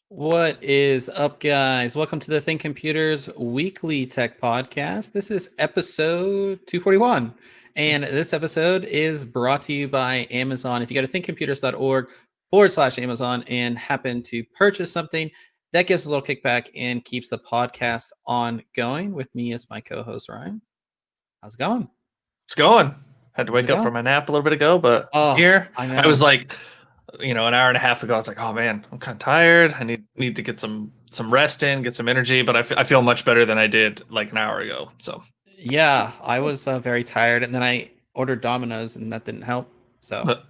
What is up, guys? Welcome to the ThinkComputers weekly tech podcast. This is episode 241, and this episode is brought to you by Amazon. If you go to thinkcomputers.org/Amazon and happen to purchase something, that gives us a little kickback and keeps the podcast ongoing. With me is my co-host, Ryan. How's it going? It's going. Had to wake up from a nap a little bit ago, but here I was like, an hour and a half ago, I was like, oh man, I'm kind of tired. I need to get some rest in, get some energy, but I feel much better than I did like an hour ago. So yeah, I was very tired, and then I ordered Domino's, and that didn't help. So,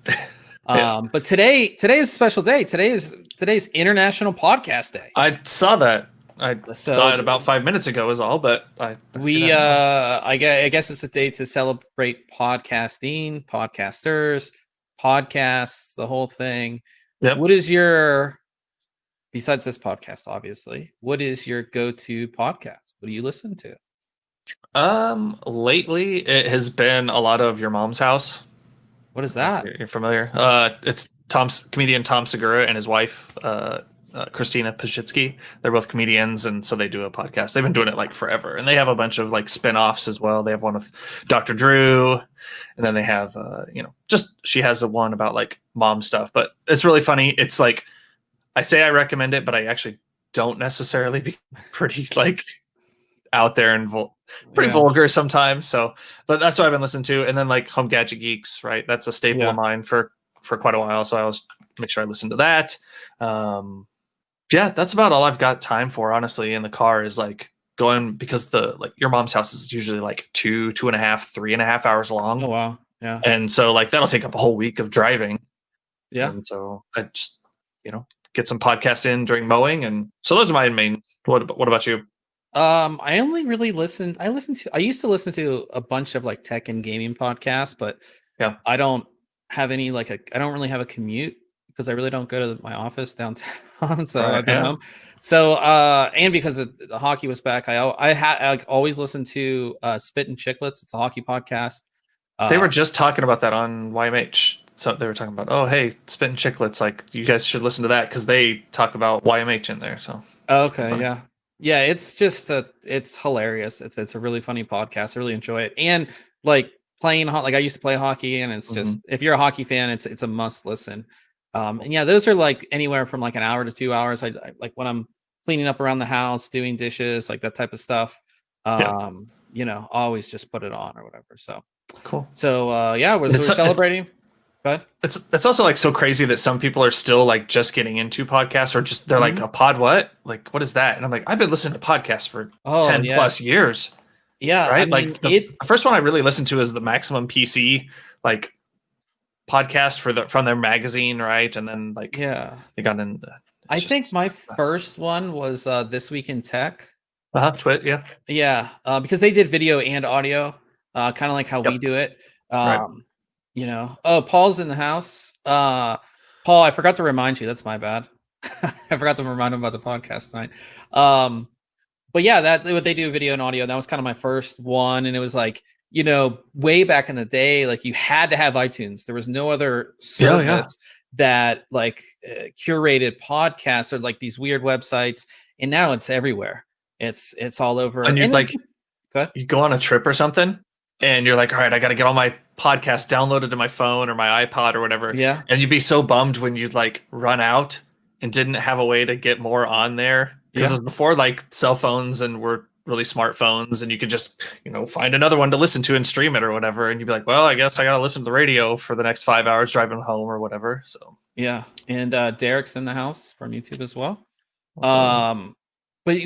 but today is a special day. Today's International Podcast Day. I saw that. I saw it about 5 minutes ago. Is all, but I guess it's a day to celebrate podcasting, podcasters, podcasts, the whole thing. Yep. What is your, besides this podcast, obviously, what is your go-to podcast? What do you listen to? Lately it has been a lot of Your Mom's House. What is that? You're familiar? It's comedian Tom Segura and his wife, Christina Pashitsky. They're both comedians, and so they do a podcast. They've been doing it like forever, and they have a bunch of like spin-offs as well. They have one with Dr. Drew, and then they have she has a one about like mom stuff, but it's really funny. It's like I say I recommend it, but I actually don't necessarily, be pretty like out there and pretty vulgar sometimes. So, but that's what I've been listening to. And then like Home Gadget Geeks, right? That's a staple of mine for quite a while, so I always make sure I listen to that. That's about all I've got time for, honestly, in the car, is like going, because Your Mom's House is usually like 2.5, 3.5 hours long. Oh wow. Yeah. And so like that'll take up a whole week of driving. Yeah. And so I just, get some podcasts in during mowing. And so those are my main. What about you? I only really I used to listen to a bunch of like tech and gaming podcasts, but I don't have any I don't really have a commute, because I really don't go to my office downtown. So I've been home. So and because the hockey was back, I always listened to Spit and Chicklets. It's a hockey podcast. They were just talking about that on YMH. So they were talking about, oh hey, Spit and Chicklets, like you guys should listen to that, because they talk about YMH in there. So okay, yeah, it's just it's hilarious. It's a really funny podcast. I really enjoy it. And like playing I used to play hockey, and it's just, if you're a hockey fan, it's a must listen. And those are like anywhere from like an hour to 2 hours. I like when I'm cleaning up around the house, doing dishes, like that type of stuff. Always just put it on or whatever. So cool. So we're celebrating. Go ahead. It's also like so crazy that some people are still like just getting into podcasts, or just they're like, a pod what? Like, what is that? And I'm like, I've been listening to podcasts for 10 plus years. Yeah. Right. I mean, the first one I really listened to is the Maximum PC podcast from their magazine, right? And then they got in. I think my first one was This Week in Tech. Twit, because they did video and audio, kind of like how we do it. Paul's in the house. Paul, I forgot to remind you. That's my bad. I forgot to remind him about the podcast tonight. But that what they do, video and audio. That was kind of my first one, and it was like, way back in the day, like you had to have iTunes. There was no other service that curated podcasts, or like these weird websites. And now it's everywhere. It's all over. And you go on a trip or something, and you're like, all right, I got to get all my podcasts downloaded to my phone or my iPod or whatever. Yeah. And you'd be so bummed when you'd run out and didn't have a way to get more on there Because before, like, cell phones and were really smartphones, and you could just, find another one to listen to and stream it or whatever, and you'd be like, well, I guess I gotta listen to the radio for the next 5 hours driving home or whatever. So yeah. And Derek's in the house from YouTube as well. what's up? But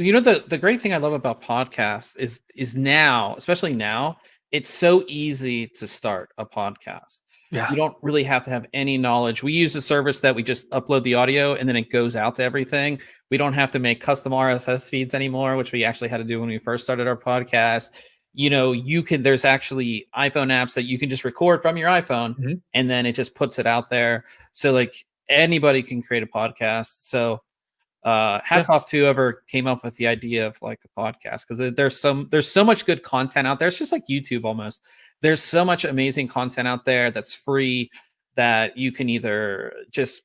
the great thing I love about podcasts is now, especially now, it's so easy to start a podcast. Yeah. You don't really have to have any knowledge. We use a service that we just upload the audio and then it goes out to everything. We don't have to make custom RSS feeds anymore, which we actually had to do when we first started our podcast. There's actually iPhone apps that you can just record from your iPhone and then it just puts it out there. So like anybody can create a podcast. So hats off to whoever came up with the idea of like a podcast, because there's so much good content out there. It's just like YouTube almost. There's so much amazing content out there that's free that you can either just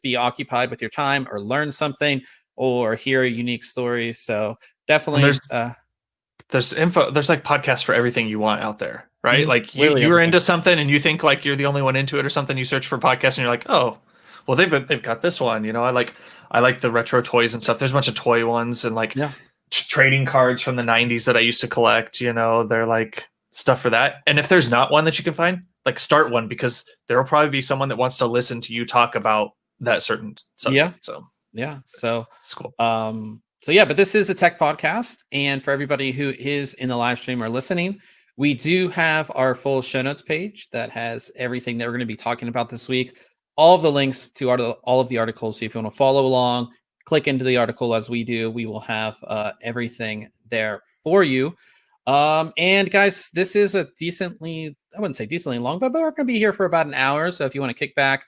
be occupied with your time or learn something or hear a unique story. So definitely there's info, there's like podcasts for everything you want out there, right? Like you're into something and you think like you're the only one into it or something, you search for podcasts and you're like, oh, well, they've got this one. I like the retro toys and stuff. There's a bunch of toy ones and like trading cards from the 90s that I used to collect. They're like stuff for that. And if there's not one that you can find, like start one, because there will probably be someone that wants to listen to you talk about that certain subject. So it's cool. But this is a tech podcast, and for everybody who is in the live stream or listening, we do have our full show notes page that has everything that we're going to be talking about this week. All of the links to all of the articles. So if you want to follow along, click into the article as we do. We will have everything there for you. And guys, this is a I wouldn't say decently long, but we're going to be here for about an hour. So if you want to kick back,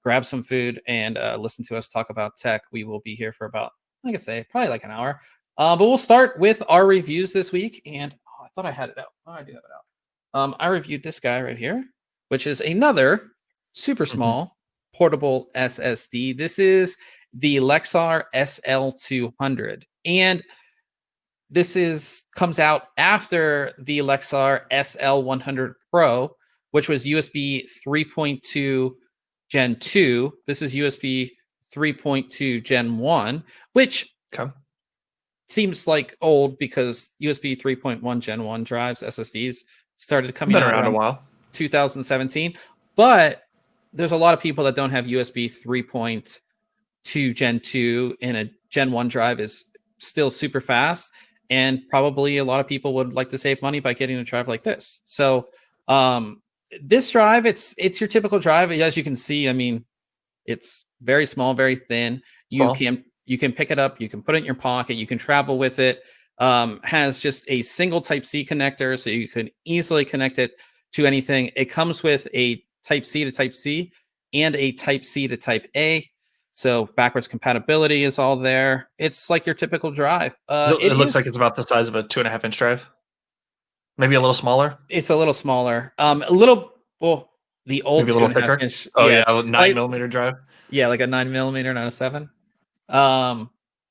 grab some food, and listen to us talk about tech, we will be here for about, like I say, probably like an hour. But we'll start with our reviews this week. And I thought I had it out. Oh, I do have it out. I reviewed this guy right here, which is another super small portable SSD. This is the Lexar SL200, and this comes out after the Lexar SL100 Pro, which was USB 3.2 Gen 2. This is USB 3.2 Gen 1, which seems like old because USB 3.1 Gen 1 drives, SSDs, started coming out around a while, 2017. But there's a lot of people that don't have USB 3.2 Gen 2, and a Gen 1 drive is still super fast. And probably a lot of people would like to save money by getting a drive like this. So this drive, it's your typical drive. As you can see, I mean, it's very small, very thin. You can pick it up, you can put it in your pocket, you can travel with it. Has just a single Type-C connector, so you can easily connect it to anything. It comes with a Type-C to Type-C and a Type-C to Type-A. So backwards compatibility is all there. It's like your typical drive. It looks like it's about the size of a 2.5-inch drive. Maybe a little smaller. It's a little smaller. The old maybe a little thicker. Inch, a 9mm drive. Yeah, like a 9mm, not a 7.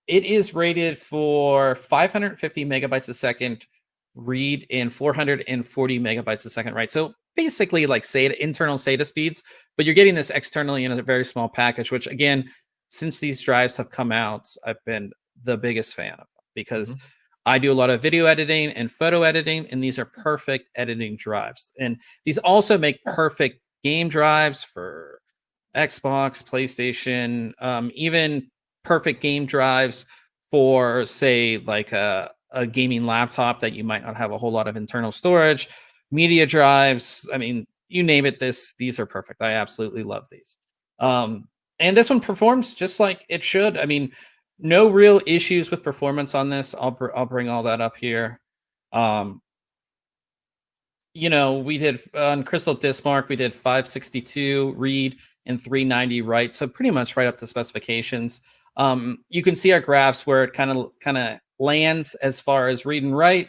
It is rated for 550 megabytes a second read and 440 megabytes a second write. So basically like internal SATA speeds, but you're getting this externally in a very small package, which again, since these drives have come out, I've been the biggest fan of them because I do a lot of video editing and photo editing, and these are perfect editing drives. And these also make perfect game drives for Xbox, PlayStation, even perfect game drives for, say, like a gaming laptop that you might not have a whole lot of internal storage, media drives. I mean, you name it, these are perfect. I absolutely love these. And this one performs just like it should. I mean, no real issues with performance on this. I'll bring all that up here. We did on Crystal Dismark, we did 562 read and 390 write, so pretty much right up to specifications. You can see our graphs where it kind of lands as far as read and write.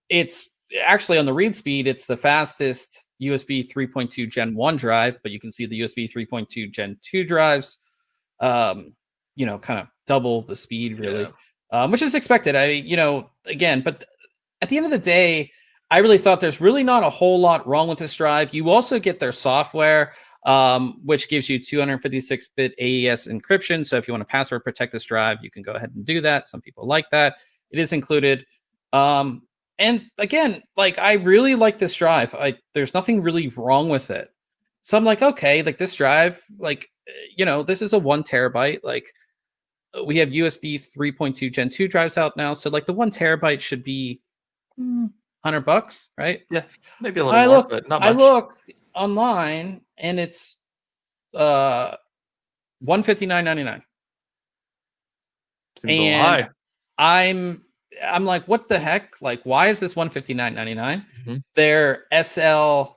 It's actually on the read speed, it's the fastest USB 3.2 Gen 1 drive, but you can see the USB 3.2 Gen 2 drives, kind of double the speed really, which is expected. But at the end of the day, I really thought there's really not a whole lot wrong with this drive. You also get their software. which gives you 256-bit AES encryption. So if you want to password protect this drive, you can go ahead and do that. Some people like that. It is included. And again, like I really like this drive. There's nothing really wrong with it. So I'm like, okay, like this drive, like, this is a 1 terabyte. Like we have USB 3.2 Gen 2 drives out now. So like the 1 terabyte should be $100, right? Yeah, maybe a little more, but not much. I look online and it's $159.99. Seems a little high. I'm like, what the heck? Like, why is this $159.99? Their SL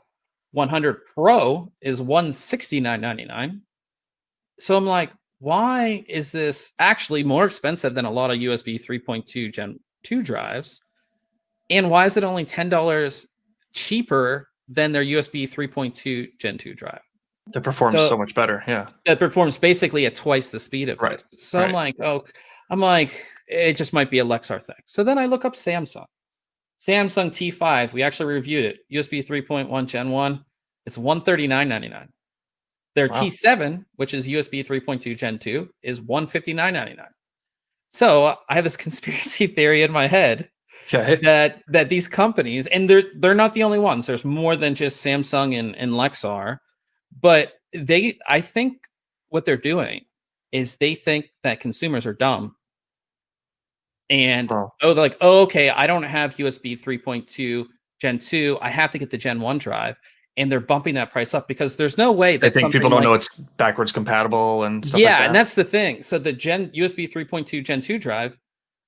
100 Pro is $169.99. So I'm like, why is this actually more expensive than a lot of USB 3.2 Gen 2 drives? And why is it only $10 cheaper than their USB 3.2 Gen 2 drive? That performs so much better. Yeah. That performs basically at twice the speed of this. So I'm like, it just might be a Lexar thing. So then I look up Samsung T5. We actually reviewed it. USB 3.1 Gen 1. It's $139.99. Their T7, which is USB 3.2 Gen 2, is $159.99. So I have this conspiracy theory in my head that these companies, and they're not the only ones. There's more than just Samsung and Lexar, but I think what they're doing is they think that consumers are dumb. And okay, I don't have USB 3.2 Gen 2. I have to get the Gen 1 drive. And they're bumping that price up because there's no way that I think people don't know it's backwards compatible and stuff like that. And that's the thing. So the USB 3.2 Gen 2 drive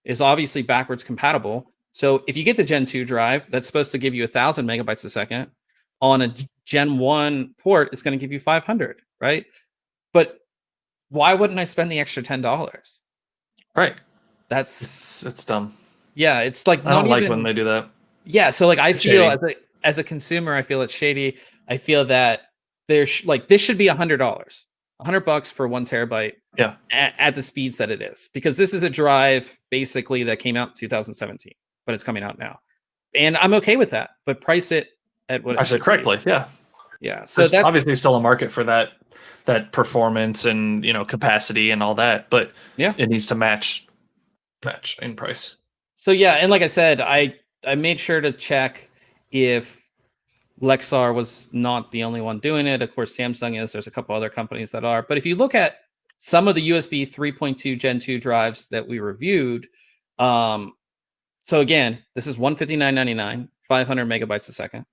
is obviously backwards compatible. So if you get the Gen 2 drive, that's supposed to give you 1,000 megabytes a second. On a Gen 1 port, it's going to give you 500, right? But why wouldn't I spend the extra $10? Right. It's dumb. Yeah, it's like I don't like when they do that. Yeah, so like I feel as a consumer, I feel it's shady. I feel that there's this should be $100, $100 for 1 terabyte. Yeah, at the speeds that it is, because this is a drive basically that came out in 2017, but it's coming out now, and I'm okay with that. But price it at what actually correctly. Yeah. So that's obviously still a market for that performance and capacity and all that, but it needs to match in price. So and like I said, I made sure to check if Lexar was not the only one doing it. Of course, Samsung is. There's a couple other companies that are. But if you look at some of the USB 3.2 Gen 2 drives that we reviewed, so again, this is $159.99, 500 megabytes a second.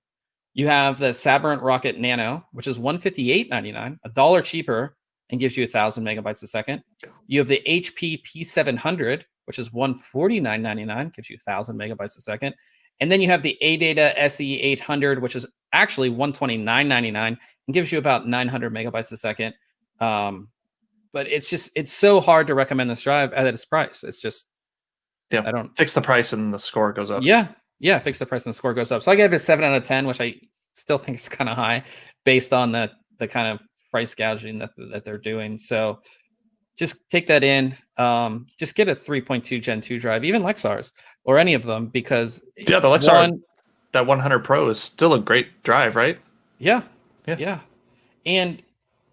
You have the Sabrent Rocket Nano, which is $158.99, $1 cheaper, and gives you 1,000 megabytes a second. You have the HP P700, which is $149.99, gives you 1,000 megabytes a second. And then you have the ADATA SE800, which is actually $129.99 and gives you about 900 megabytes a second. But it's so hard to recommend this drive at its price. It's just, I don't fix the price and the score goes up. Yeah, fix the price and the score goes up. So I gave it a 7 out of 10, which I still think is kind of high based on the kind of price gouging that they're doing. So just take that in. Just get a 3.2 Gen 2 drive, even Lexar's or any of them, because the Lexar, that 100 Pro is still a great drive, right? Yeah. And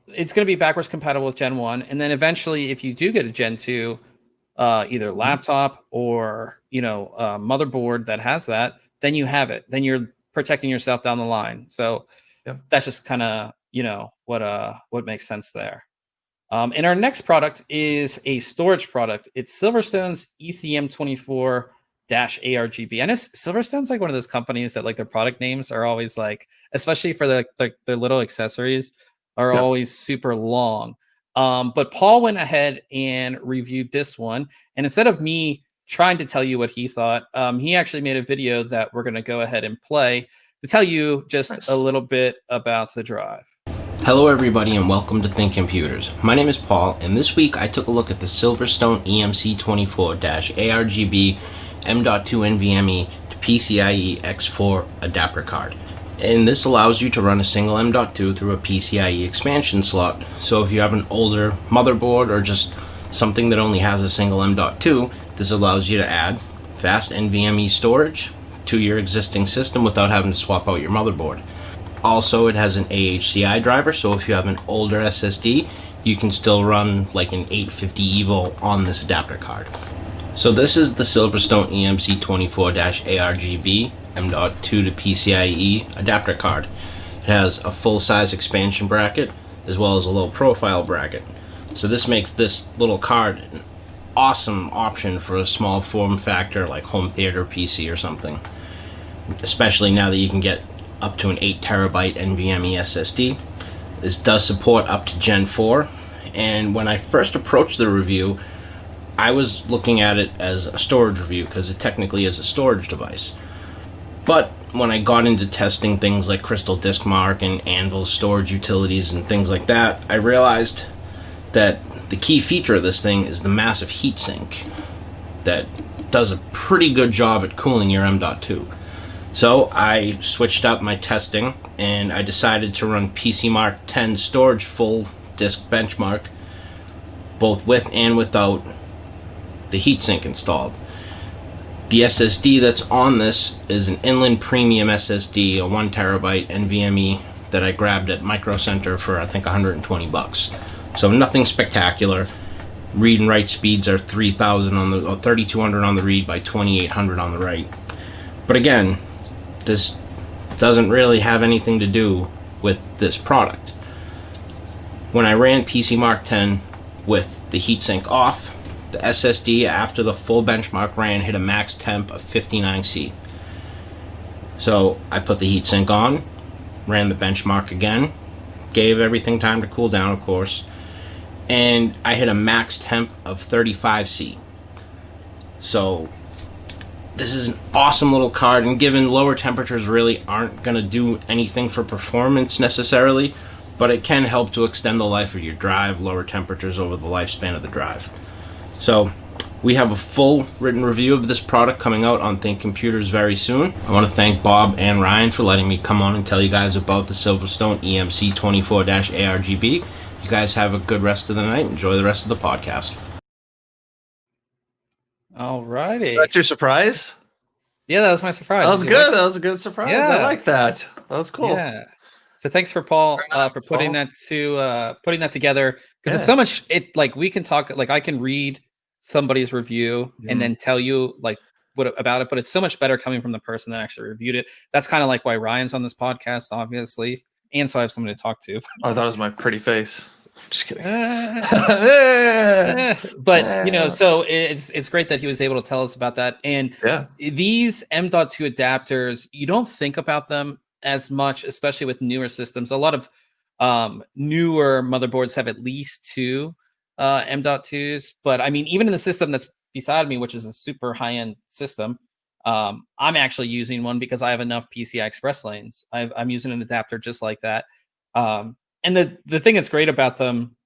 it's going to be backwards compatible with Gen 1. And then eventually, if you do get a Gen 2, either laptop or, a motherboard that has that, then you have it. Then you're protecting yourself down the line. So that's just kind of, what makes sense there. And our next product is a storage product. It's Silverstone's ECM24 Argb. And Silverstone's like one of those companies that like their product names are always like, especially for their little accessories, are always super long. But Paul went ahead and reviewed this one. And instead of me trying to tell you what he thought, he actually made a video that we're going to go ahead and play to tell you just a little bit about the drive. Hello everybody and welcome to ThinkComputers. My name is Paul, and this week I took a look at the Silverstone EMC24-ARGB M.2 NVMe to PCIe X4 adapter card. And this allows you to run a single M.2 through a PCIe expansion slot. So if you have an older motherboard or just something that only has a single M.2, this allows you to add fast NVMe storage to your existing system without having to swap out your motherboard. Also, it has an AHCI driver, so if you have an older SSD, you can still run like an 850 EVO on this adapter card. So this is the Silverstone EMC24-ARGB M.2 to PCIe adapter card. It has a full-size expansion bracket as well as a low profile bracket. So this makes this little card an awesome option for a small form factor like home theater PC or something. Especially now that you can get up to an 8TB NVMe SSD. This does support up to Gen 4, and when I first approached the review, I was looking at it as a storage review because it technically is a storage device. But when I got into testing things like Crystal Disk Mark and Anvil's storage utilities and things like that, I realized that the key feature of this thing is the massive heatsink that does a pretty good job at cooling your M.2. So I switched up my testing and I decided to run PCMark 10 storage full disk benchmark, both with and without the heatsink installed. The SSD that's on this is an Inland Premium SSD, a 1TB NVMe that I grabbed at Micro Center for I think $120. So nothing spectacular. Read and write speeds are 3,000 on the, or 3,200 on the read by 2,800 on the write. But again, this doesn't really have anything to do with this product. When I ran PCMark 10 with the heatsink off, the SSD after the full benchmark ran hit a max temp of 59C. So I put the heatsink on, ran the benchmark again, gave everything time to cool down, of course, and I hit a max temp of 35C. So this is an awesome little card, and given lower temperatures really aren't going to do anything for performance necessarily, but it can help to extend the life of your drive, lower temperatures over the lifespan of the drive. So we have a full written review of this product coming out on ThinkComputers very soon. I want to thank Bob and Ryan for letting me come on and tell you guys about the Silverstone EMC24-ARGB. You guys have a good rest of the night. Enjoy the rest of the podcast. All righty. That's your surprise? Yeah, that was my surprise. That was Did you good. like it? That was a good surprise. Yeah. I like that. That was cool. Yeah. So thanks for Paul for putting that together, because it's so much. It like we can talk, like I can read somebody's review and then tell you like what about it, but it's so much better coming from the person that actually reviewed it. That's kind of like why Ryan's on this podcast, obviously, and so I have somebody to talk to. I thought it was my pretty face. Just kidding. But you know, so it's great that he was able to tell us about that. And these M.2 adapters, you don't think about them as much, especially with newer systems. A lot of newer motherboards have at least two M.2s, but I mean, even in the system that's beside me, which is a super high-end system, I'm actually using one because I have enough PCI Express lanes. I'm using an adapter just like that. And the thing that's great about them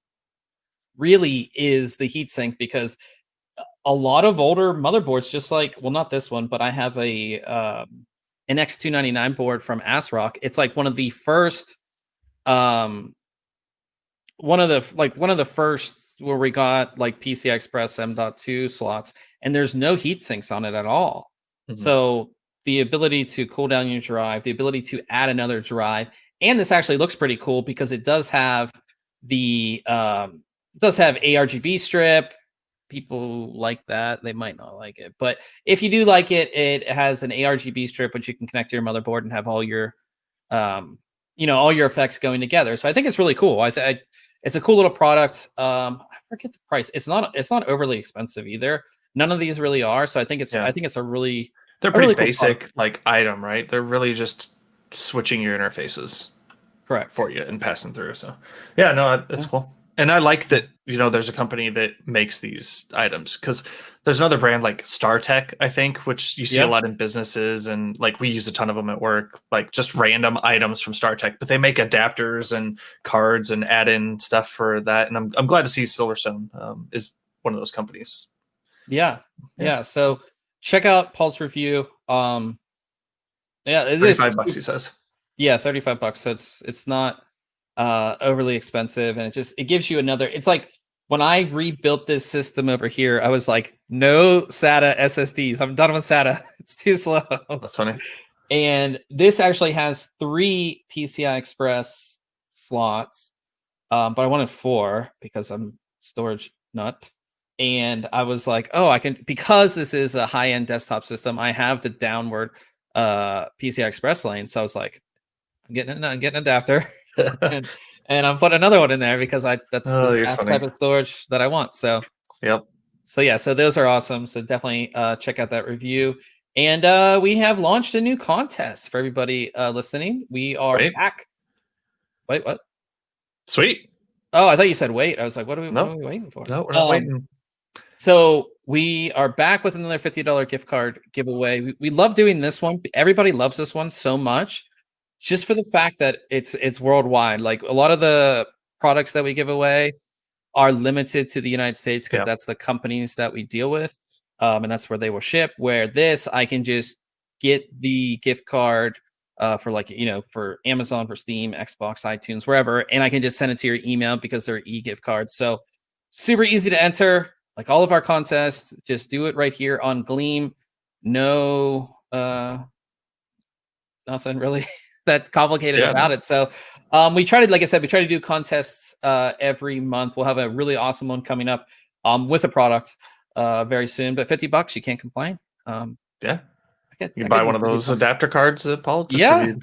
really is the heatsink, because a lot of older motherboards, just like, well, not this one, but I have a an X299 board from ASRock. It's like one of the first where we got like PCI Express M.2 slots, and there's no heat sinks on it at all. So the ability to cool down your drive, the ability to add another drive, and this actually looks pretty cool because it does have the ARGB strip. People like that. They might not like it, but if you do like it, it has an ARGB strip which you can connect to your motherboard and have all your all your effects going together. So I think it's really cool. It's a cool little product. I forget the price. It's not overly expensive either. None of these really are. So I think it's a really, they're pretty really cool basic product. like item, right? They're really just switching your interfaces correct for you and passing through. So yeah, no, it's cool. And I like that, there's a company that makes these items, because there's another brand like StarTech, I think, which you see a lot in businesses, and like we use a ton of them at work, like just random items from StarTech, but they make adapters and cards and add in stuff for that. And I'm glad to see Silverstone is one of those companies. Yeah. So check out Paul's review. $35 he says. Yeah, $35. So it's not overly expensive, and it gives you another. It's like when I rebuilt this system over here, I was like, no SATA SSDs. I'm done with SATA. It's too slow. That's funny. And this actually has 3 PCI Express slots, but I wanted 4 because I'm storage nut. And I was like, oh, I can, because this is a high-end desktop system, I have the downward PCI Express lane. So I was like, I'm getting an adapter, and I'm putting another one in there because that's Oh, the you're type funny. of storage that I want. So Yep. so yeah, so those are awesome. So definitely check out that review. And we have launched a new contest for everybody listening. We are Wait. back. Wait, what? Sweet. Oh, I thought you said wait. I was like, what are we Nope. waiting for? No, we're not waiting. So we are back with another $50 gift card giveaway. We love doing this one. Everybody loves this one so much, just for the fact that it's worldwide. Like a lot of the products that we give away are limited to the United States because Yep. that's the companies that we deal with, and that's where they will ship. Where this, I can just get the gift card for like for Amazon, for Steam, Xbox, iTunes, wherever, and I can just send it to your email because they're e-gift cards. So super easy to enter. Like all of our contests, just do it right here on Gleam. No, nothing really that complicated about it. So we try to, like I said, we try to do contests every month. We'll have a really awesome one coming up with a product very soon. But $50, you can't complain. Yeah. You can buy one of those adapter cards, Paul. Just yeah.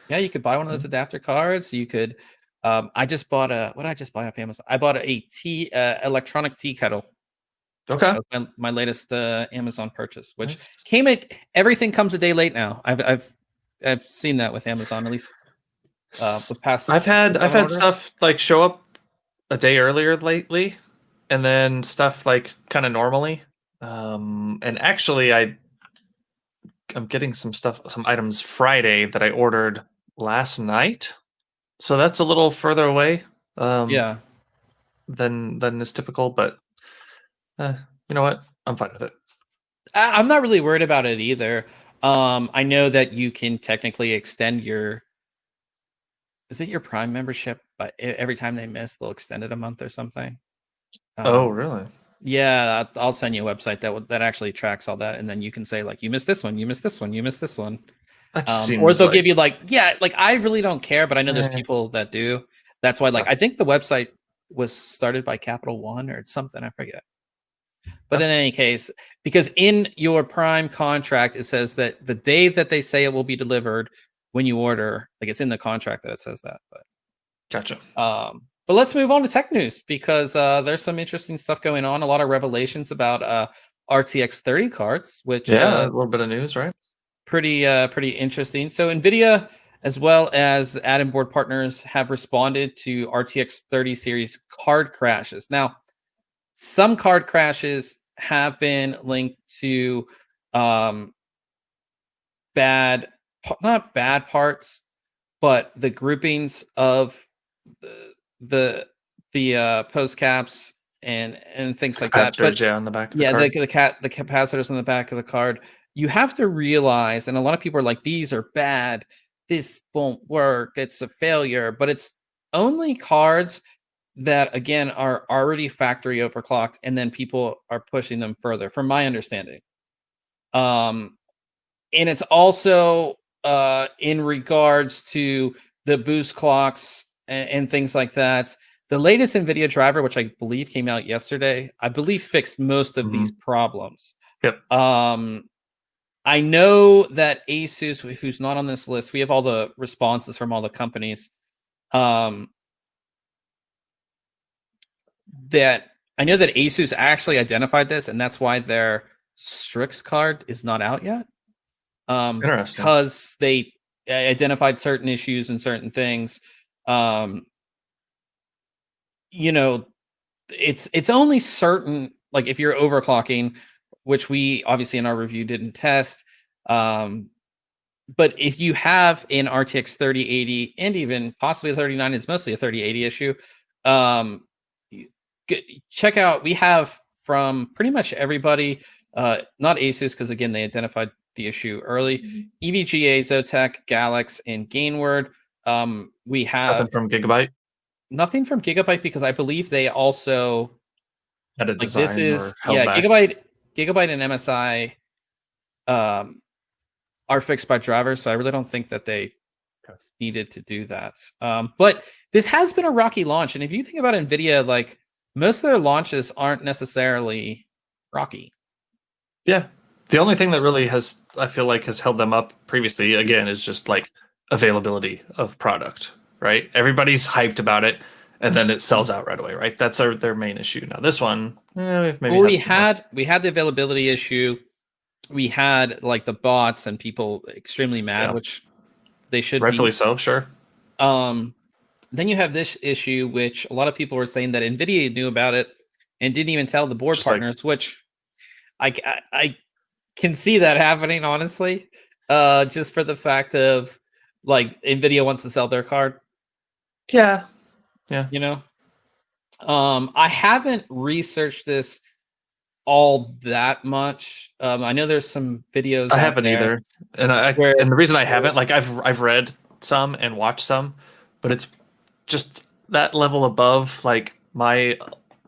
Yeah, you could buy one of those adapter cards. You could. I just bought what did I just buy off Amazon? I bought a electronic tea kettle. Okay. That was my latest Amazon purchase, which everything comes a day late now. I've seen that with Amazon, at least the past. I've had stuff like show up a day earlier lately, and then stuff like kind of normally. And actually, I'm getting some items Friday that I ordered last night, so that's a little further away. Yeah. Than is typical, but you know what? I'm fine with it. I'm not really worried about it either. I know that you can technically extend your. Is it your Prime membership? But every time they miss, they'll extend it a month or something. Oh, really? Yeah, I'll send you a website that actually tracks all that, and then you can say like, you missed this one, you missed this one, you missed this one. Or they'll give you like I really don't care, but I know there's people that do. That's why I think the website was started by Capital One or something. I forget. But in any case, because in your Prime contract, it says that the day that they say it will be delivered when you order, like it's in the contract that it says that. But gotcha. But let's move on to tech news because there's some interesting stuff going on. A lot of revelations about RTX 30 cards, which a little bit of news, right? Pretty interesting. So NVIDIA, as well as add-in board partners, have responded to RTX 30 series card crashes. Now, some card crashes have been linked to not bad parts, but the groupings of the post caps and things like that. But on the back of the card. the capacitors on the back of the card. You have to realize, and a lot of people are like, these are bad, this won't work, it's a failure, but it's only cards that again are already factory overclocked, and then people are pushing them further, from my understanding. And it's also in regards to the boost clocks and things like that. The latest NVIDIA driver, which I believe came out yesterday, I believe fixed most of these problems. Yep. I know that Asus, who's not on this list, we have all the responses from all the companies. That I know that Asus actually identified this, and that's why their Strix card is not out yet. Interesting. Because they identified certain issues and certain things. It's only certain, like if you're overclocking, which we obviously in our review didn't test. But if you have an RTX 3080 and even possibly a 3090, it's mostly a 3080 issue. Check out, we have from pretty much everybody, not Asus, because again, they identified the issue early. EVGA, Zotac, Galax, and Gainward. We have nothing from Gigabyte because I believe they also had a design this is back. Gigabyte and MSI are fixed by drivers, so I really don't think that they Okay. needed to do that. But this has been a rocky launch, and if you think about Nvidia, like most of their launches aren't necessarily rocky. Yeah. The only thing that really has, I feel like, has held them up previously, again, is just like availability of product, right? Everybody's hyped about it, and then it sells out right away, right? That's their main issue. Now, this one, maybe Well, we had the availability issue. We had like the bots and people extremely mad, Yeah. which they should rightfully be. so, sure. Then you have this issue, which a lot of people were saying that Nvidia knew about it and didn't even tell the board Just like- partners, which I can see that happening, honestly. Just for the fact of like Nvidia wants to sell their card, Yeah. you know. I haven't researched this all that much. I know there's some videos. I out haven't there. either, and the reason I haven't, like, I've read some and watched some, but it's just that level above like my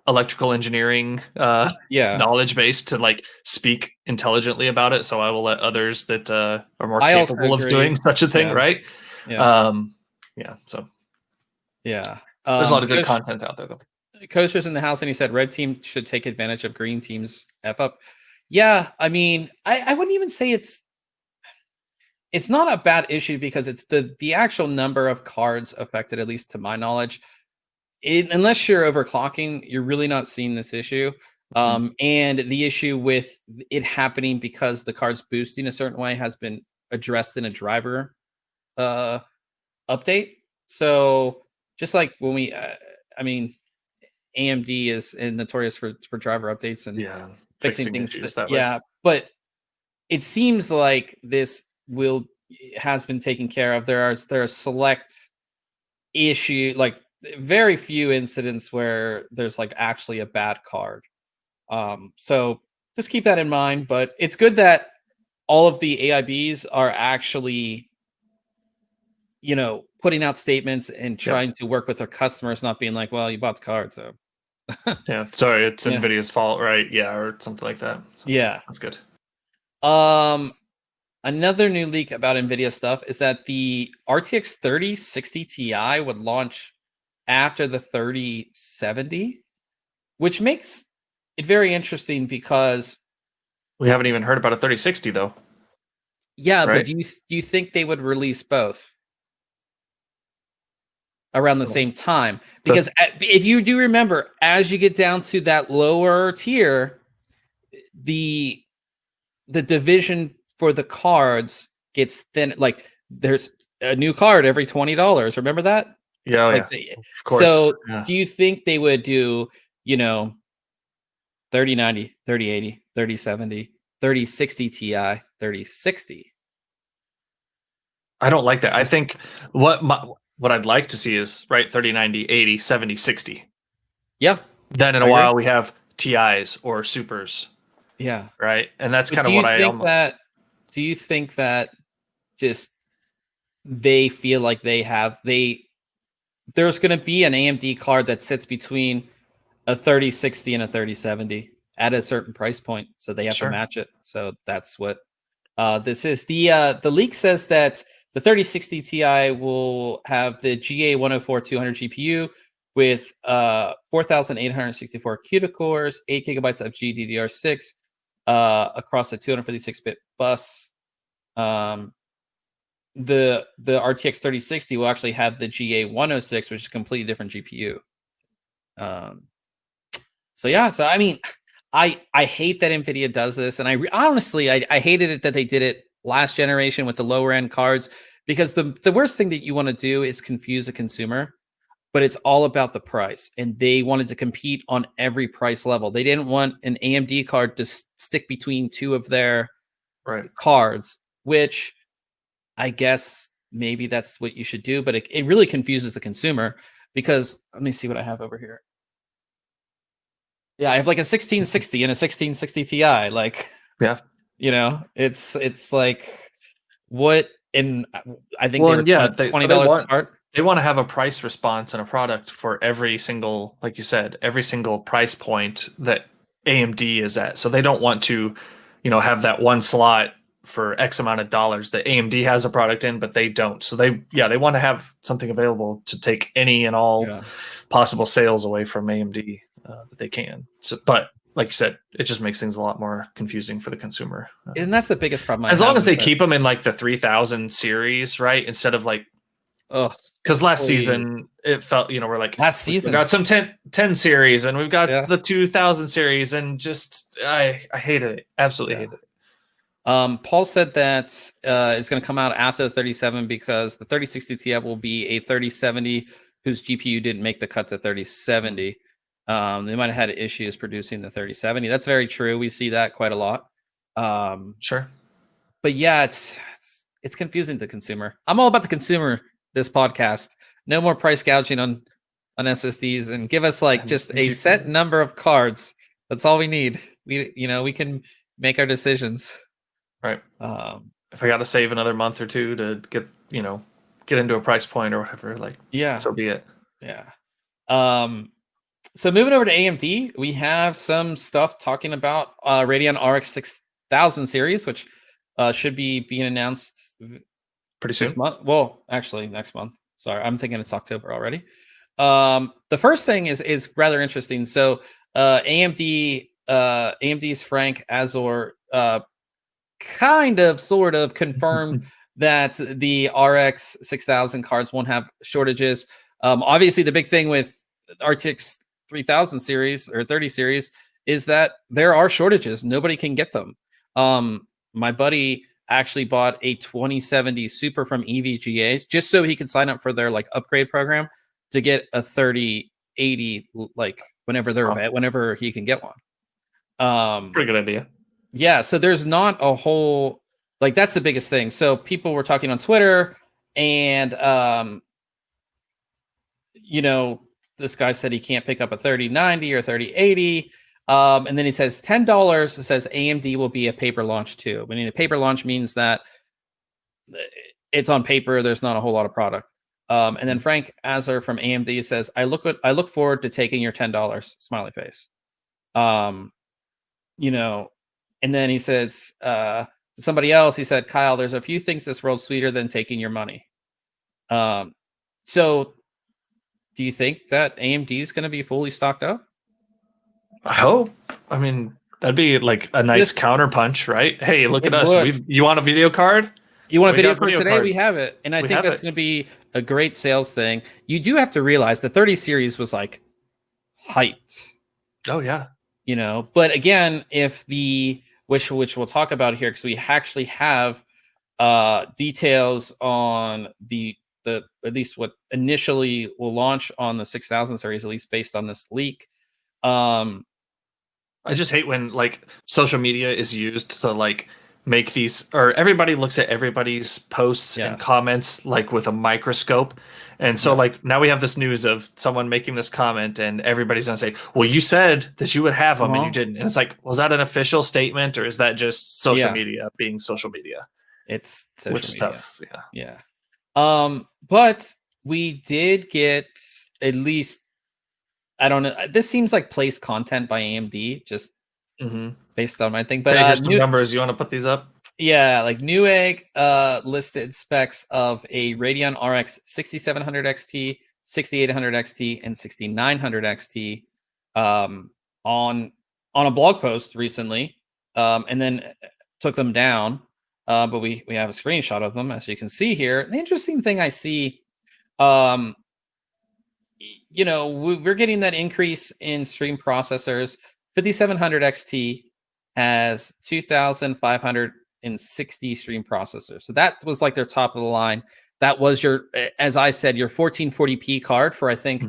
electrical engineering Yeah, knowledge base to like speak intelligently about it. So I will let others that are more I also capable of agree. doing such a thing, Yeah. right? yeah, So yeah. there's a lot of good Coach- content out there, though. Coaster's in the house, and he said red team should take advantage of green team's F up. Yeah, I mean, I wouldn't even say it's not a bad issue because it's the actual number of cards affected, at least to my knowledge. Unless you're overclocking, you're really not seeing this issue. And the issue with it happening because the card's boosting a certain way has been addressed in a driver update. So just like when we, I mean, AMD is notorious for driver updates and Yeah, fixing things. issues that way. Yeah, but it seems like this has been taken care of. There are select issue, like very few incidents where there's like actually a bad card. So just keep that in mind. But it's good that all of the AIBs are actually, putting out statements and trying to work with their customers, not being like, well, you bought the card, so Yeah, sorry, it's Yeah. Nvidia's fault, right? Yeah, or something like that. So yeah. that's good. Another new leak about Nvidia stuff is that the RTX 3060 Ti would launch after the 3070, which makes it very interesting because We haven't even heard about a 3060 though. yeah, Right. but do you think they would release both around the same time? Because if you do remember, as you get down to that lower tier, the division for the cards gets thin. Like there's a new card every $20. Remember that? Yeah, Like yeah, of course. So Yeah. do you think they would do, 3090, 3080, 3070, 3060 Ti, 3060? I don't like that. I think what I'd like to see is right 30, 90, 80, 70, 60. Yeah. Then in I a agree. while we have TIs or supers, Yeah. right? And that's But kind of what do you think that just they feel like there's going to be an AMD card that sits between a 3060 and a 3070 at a certain price point, so they have Sure. to match it. So that's what this is. The leak says that the 3060 Ti will have the GA104-200 GPU with 4,864 CUDA cores, 8 gigabytes of GDDR6 across a 256-bit bus. The RTX 3060 will actually have the GA106, which is a completely different GPU. So I mean, I hate that Nvidia does this, and honestly I hated it that they did it last generation with the lower end cards, because the worst thing that you want to do is confuse a consumer. But it's all about the price, and they wanted to compete on every price level. They didn't want an AMD card to stick between two of their cards, which I guess maybe that's what you should do, but it really confuses the consumer, because let me see what I have over here. Yeah, I have like a 1660 and a 1660 Ti. Like, Yeah. It's like what, and I think Well, they were $20 apart. They want to have a price response and a product for every single, like you said, every single price point that AMD is at. So they don't want to, have that one slot for X amount of dollars that AMD has a product in, but they don't. So they want to have something available to take any and all possible sales away from AMD that they can. So, but like you said, it just makes things a lot more confusing for the consumer. And that's the biggest problem. As long as they keep them in like the 3000 series, right? Instead of like, because last season it felt, we're like, last season we got some 10 series and we've got the 2000 series, and just I hated it, absolutely hated it. Paul said that it's going to come out after the 37 because the 3060 Ti will be a 3070 whose GPU didn't make the cut to 3070. They might have had issues producing the 3070. That's very true. We see that quite a lot. Sure. But yeah, it's confusing to the consumer. I'm all about the consumer this podcast. No more price gouging on SSDs, and give us like just a set number of cards. That's all we need. We can make our decisions. Right. If I got to save another month or two to get into a price point or whatever, like, so be it. Yeah. So moving over to AMD, we have some stuff talking about Radeon RX 6000 series, which should be being announced pretty soon. This month. Well, actually next month. Sorry, I'm thinking it's October already. The first thing is rather interesting. So AMD's Frank Azor sort of confirmed that the RX 6000 cards won't have shortages. Obviously, the big thing with RTX 3000 series or 30 series is that there are shortages. Nobody can get them. My buddy actually bought a 2070 Super from EVGAs just so he could sign up for their like upgrade program to get a 3080 like whenever he can get one. Pretty good idea. Yeah, so there's not a whole like that's the biggest thing. So people were talking on Twitter, and this guy said he can't pick up a 3090 or 3080. And then he says $10. It says AMD will be a paper launch too. I mean, a paper launch means that it's on paper. There's not a whole lot of product. And then Frank Azar from AMD says, I look forward to taking your $10. Smiley face. And then he says to somebody else, he said, Kyle, there's a few things this world's sweeter than taking your money. So do you think that AMD is going to be fully stocked up? I hope. I mean, that'd be like a nice counterpunch, right? Hey, look at us. You want a video card? You want a video card today? We have it. And I think that's going to be a great sales thing. You do have to realize the 30 series was like hyped. Oh, yeah. But again, if which we'll talk about here, because we actually have details on the at least what initially will launch on the 6000 series, at least based on this leak. I just hate when like social media is used to like make these, or everybody looks at everybody's posts and comments like with a microscope. And so like now we have this news of someone making this comment and everybody's going to say, well, you said that you would have them and you didn't. And it's like, was that an official statement or is that just social media being social media? It's social which is media. tough. Yeah. But we did get at least, I don't know. This seems like placed content by AMD, just based on my thing. But here's some numbers. You want to put these up? Yeah, like Newegg listed specs of a Radeon RX 6700 XT, 6800 XT, and 6900 XT on a blog post recently, and then took them down. But we have a screenshot of them, as you can see here. The interesting thing I see. We're getting that increase in stream processors. 5700 XT has 2,560 stream processors. So that was like their top of the line. That was as I said, your 1440p card for, I think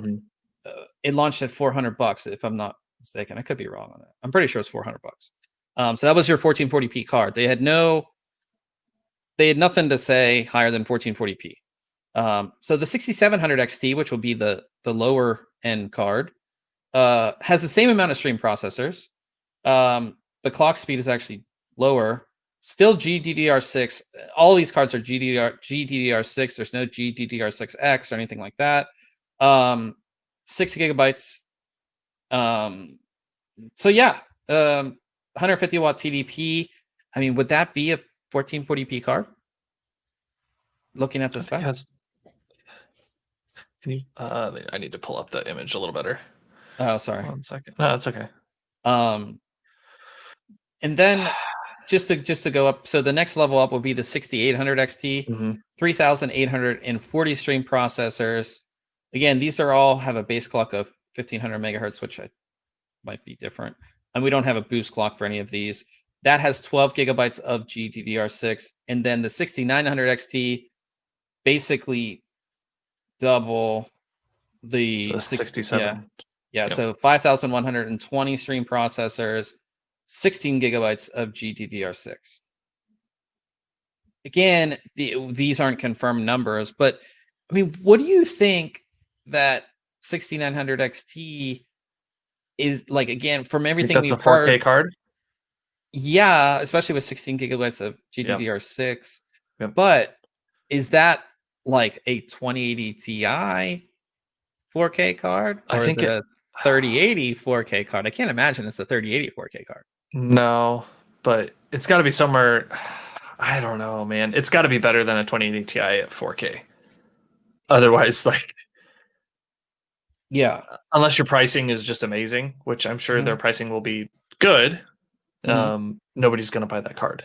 it launched at $400 if I'm not mistaken. I could be wrong on that. I'm pretty sure it's $400. So that was your 1440p card. They had nothing to say higher than 1440p. So the 6700 XT, which will be the lower end card, has the same amount of stream processors. The clock speed is actually lower. Still GDDR6. All these cards are GDDR6. There's no GDDR6X or anything like that. 6 gigabytes. So yeah, 150 watt TDP. I mean, would that be 1440p card. Looking at the spec. Can you? I need to pull up the image a little better. Oh, sorry. 1 second. No, it's okay. And then just to go up, so the next level up will be the 6800 XT, 3840 stream processors. Again, these are all have a base clock of 1500 megahertz, which might be different. And we don't have a boost clock for any of these. That has 12 gigabytes of GDDR6. And then the 6900 XT, basically double the 67. Yeah. So 5120 stream processors, 16 gigabytes of GDDR6. Again, these aren't confirmed numbers, but I mean, what do you think that 6900 XT is like? Again, from everything that's we've a 4K heard, card. Yeah, especially with 16 gigabytes of GDDR6. Yep. But is that like a 2080 Ti 4K card, or I think is it a 3080 4K card? I can't imagine it's a 3080 4K card. No, but it's got to be somewhere. I don't know, man. It's got to be better than a 2080 Ti at 4K. Otherwise, like, yeah, unless your pricing is just amazing, which I'm sure their pricing will be good. Nobody's going to buy that card,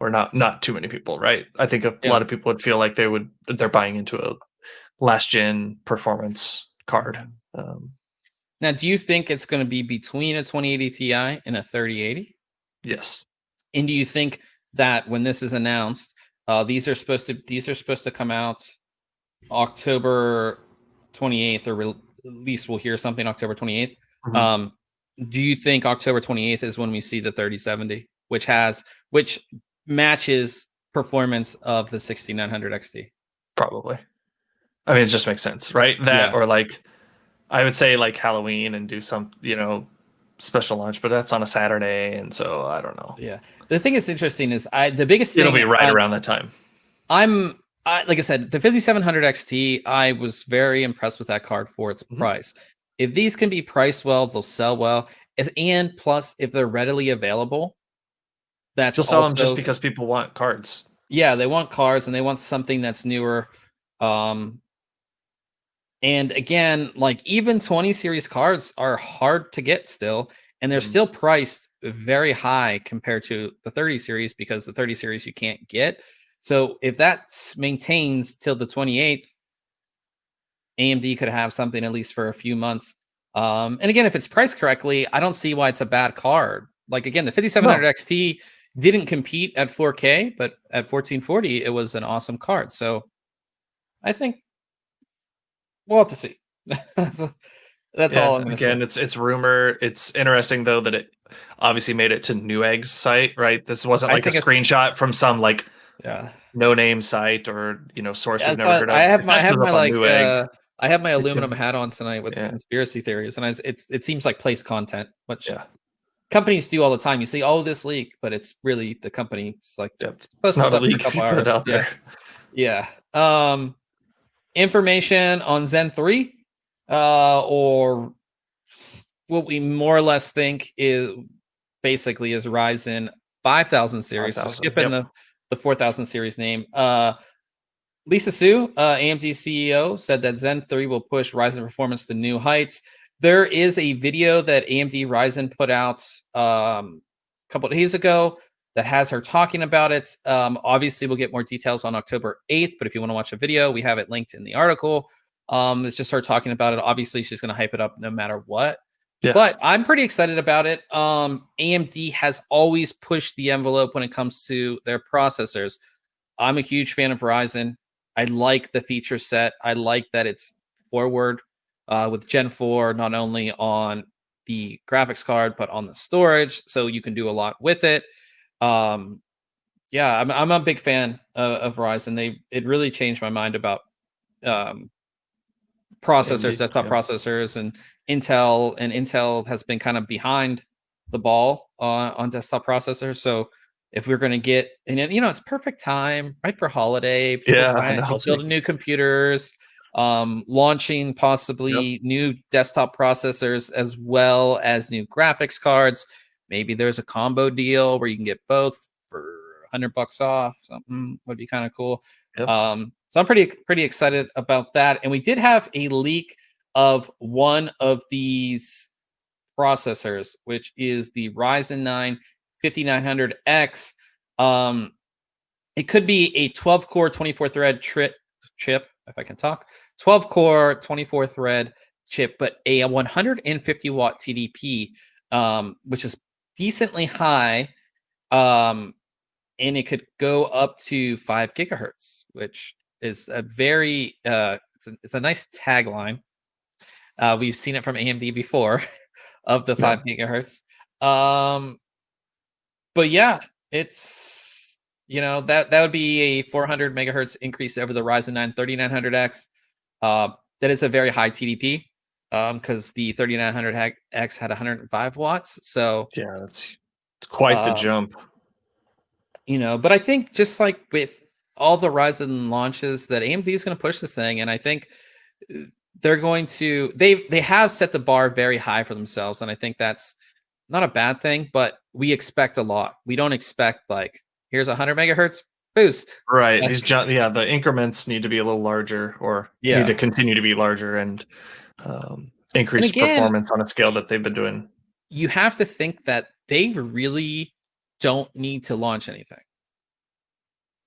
or not too many people, right? I think a lot of people would feel like they're buying into a last gen performance card. Now, do you think it's going to be between a 2080 Ti and a 3080? Yes. And do you think that when this is announced, these are supposed to come out October 28th, or at least we'll hear something October 28th? Do you think October 28th is when we see the 3070, which matches performance of the 6900 XT? Probably. I mean, it just makes sense, right? Or like, I would say like Halloween and do some, special launch, but that's on a Saturday, and so I don't know. Yeah. The thing that's interesting is the biggest thing, it'll be right around that time. Like I said, the 5700 XT, I was very impressed with that card for its price. If these can be priced well, they'll sell well. And plus, if they're readily available, that's just sell them just because people want cards. Yeah, they want cards and they want something that's newer. And again, like even 20 series cards are hard to get still, and they're still priced very high compared to the 30 series, because the 30 series you can't get. So if that maintains till the 28th, AMD could have something at least for a few months. And again, if it's priced correctly, I don't see why it's a bad card. Like again, the 5700 XT didn't compete at 4K, but at 1440, it was an awesome card. So I think we'll have to see. That's all I'm going to say. Again, it's rumor. It's interesting though that it obviously made it to Newegg's site, right? This wasn't like a screenshot from some like no-name site or source we've never heard of. I have my aluminum hat on tonight with conspiracy theories, and it seems like place content, which companies do all the time. You see, this leak, but it's really the company. It's like it's not a leak. Put it out there. Yeah. Information on Zen 3, or what we more or less think is Ryzen 5000 series. So skipping the 4000 series name. Lisa Su, AMD CEO, said that Zen 3 will push Ryzen performance to new heights. There is a video that AMD Ryzen put out a couple of days ago that has her talking about it. Obviously, we'll get more details on October 8th, but if you want to watch the video, we have it linked in the article. It's just her talking about it. Obviously, she's going to hype it up no matter what. Yeah. But I'm pretty excited about it. AMD has always pushed the envelope when it comes to their processors. I'm a huge fan of Ryzen. I like the feature set. I like that it's forward with Gen 4, not only on the graphics card, but on the storage. So you can do a lot with it. I'm a big fan of Ryzen. It really changed my mind about processors, desktop processors, and Intel. And Intel has been kind of behind the ball on desktop processors. So if we're going to get, it's perfect time, right, for holiday. Building new computers, launching possibly new desktop processors as well as new graphics cards. Maybe there's a combo deal where you can get both for $100 off. Something would be kind of cool. Yep. So I'm pretty excited about that. And we did have a leak of one of these processors, which is the Ryzen 9 5900X. It could be a 12 core 24 thread chip, if I can talk, 12 core 24 thread chip, but a 150 watt TDP, which is decently high. And it could go up to 5 gigahertz, which is a very it's a nice tagline. We've seen it from AMD before of the 5 gigahertz. But yeah, it's, that would be a 400 megahertz increase over the Ryzen 9 3900X. That is a very high TDP because the 3900X had 105 watts. So yeah, it's quite the jump. But I think just like with all the Ryzen launches, that AMD is going to push this thing, and I think they're going to. They have set the bar very high for themselves, and I think that's not a bad thing. But we expect a lot. We don't expect like here's 100 megahertz boost. Right. The increments need to be a little larger, or need to continue to be larger and increase performance on a scale that they've been doing. You have to think that they really don't need to launch anything.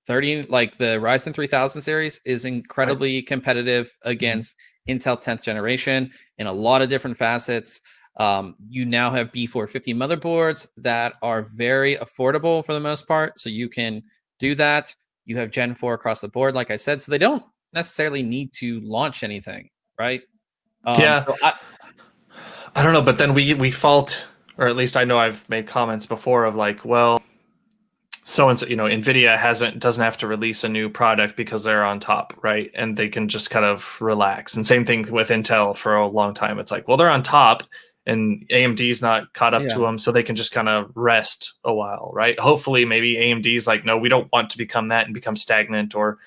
Like the Ryzen 3000 series is incredibly competitive against Intel 10th generation in a lot of different facets. You now have B450 motherboards that are very affordable for the most part, so you can do that. You have Gen 4 across the board, like I said, so they don't necessarily need to launch anything, right? So I don't know, but then we fault, or at least I know I've made comments before of like, well, so and so, NVIDIA doesn't have to release a new product because they're on top, right? And they can just kind of relax. And same thing with Intel for a long time. It's like, well, they're on top and AMD's not caught up to them, so they can just kind of rest a while, right? Hopefully maybe AMD's like, no, we don't want to become that and become stagnant, or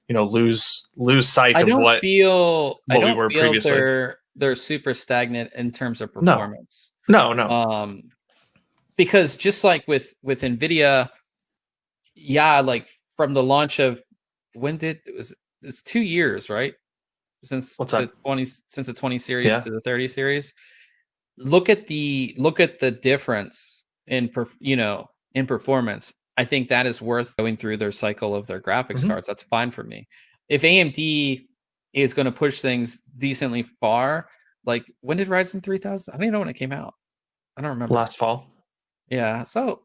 lose sight of what we were previously. They're super stagnant in terms of performance. No. Because just like with NVIDIA, like from the launch of it's 2 years, right? Since the 20 series to the 30 series. Look at the difference in performance. I think that is worth going through their cycle of their graphics cards. That's fine for me. If AMD is going to push things decently far, like when did Ryzen 3000? I don't even know when it came out. I don't remember. Last fall. Yeah, so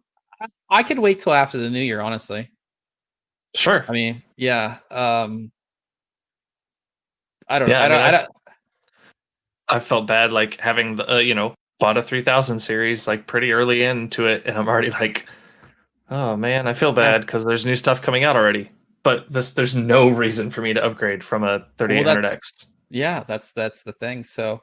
I could wait till after the new year, honestly. Sure. I mean, I don't know. I felt bad like having the bought a 3000 series like pretty early into it, and I'm already like, oh man, I feel bad because there's new stuff coming out already. But there's no reason for me to upgrade from a 3800X. Yeah, that's the thing. So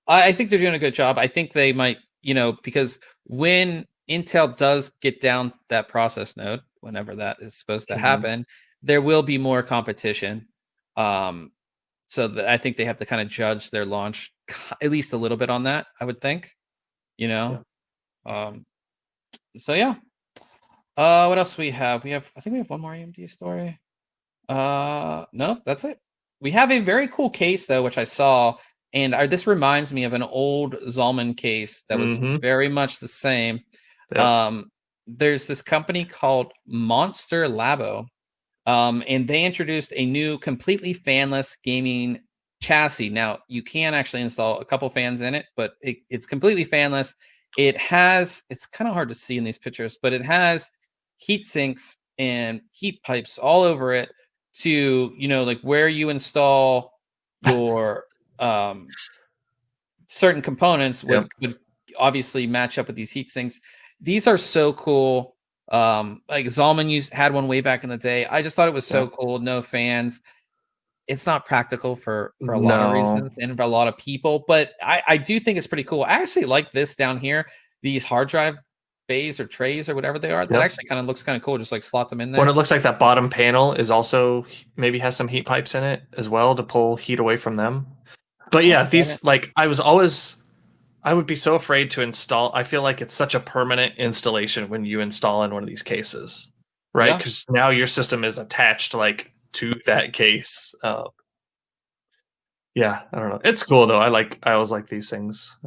I think they're doing a good job. I think they might, because when Intel does get down that process node, whenever that is supposed to happen, there will be more competition. So I think they have to kind of judge their launch at least a little bit on that, I would think. So yeah. What else we have? I think we have one more AMD story. No, that's it. We have a very cool case though, which I saw, and this reminds me of an old Zalman case that was very much the same. Yep. There's this company called Monster Labo, and they introduced a new completely fanless gaming chassis. Now you can actually install a couple fans in it, but it's completely fanless. It's kind of hard to see in these pictures, but it has heat sinks and heat pipes all over it to, like where you install your certain components would obviously match up with these heat sinks. These are so cool. Like Zalman had one way back in the day. I just thought it was so cool. No fans. It's not practical for a lot of reasons and for a lot of people, but I do think it's pretty cool. I actually like this down here, these hard drive bays or trays or whatever they are. That actually kind of looks kind of cool. Just like slot them in there. When it looks like that bottom panel is also maybe has some heat pipes in it as well to pull heat away from them. But yeah, these like I would be so afraid to install. I feel like it's such a permanent installation when you install in one of these cases. right? Yeah. Because now your system is attached like to that case. Yeah, I don't know. It's cool though. I always like these things.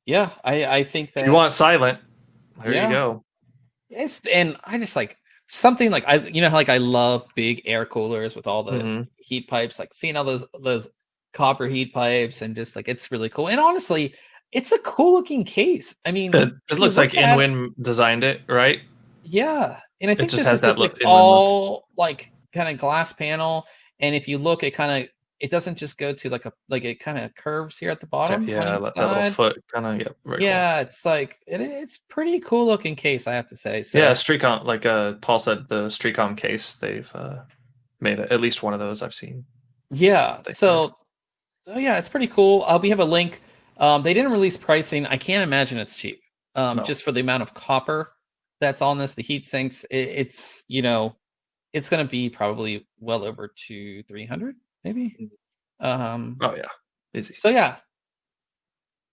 Yeah, I think If you that want silent, there you yeah. go. And I just like something like how like I love big air coolers with all the Hmm. heat pipes, like seeing all those copper heat pipes and just like it's really cool. And honestly, it's a cool looking case. I mean, It if you looks look like at InWin designed it, right? yeah, and I It think just this has is that just like look, InWin look. all like kind of glass panel. And if you look, it doesn't just go to like it kind of curves here at the bottom on Yeah, each that little side. foot kind of. Yeah, very cool. Yeah, it's like it's pretty cool looking case, I have to say. Yeah, So Streetcom, like Paul said, the Streetcom case, they've made at least one of those I've seen. yeah, They said. so oh yeah, it's pretty cool. We have a link. They didn't release pricing. I can't imagine it's cheap. No. Just for the amount of copper that's on this, the heat sinks. It's it's going to be probably well over 300 maybe. Oh yeah, easy. So yeah,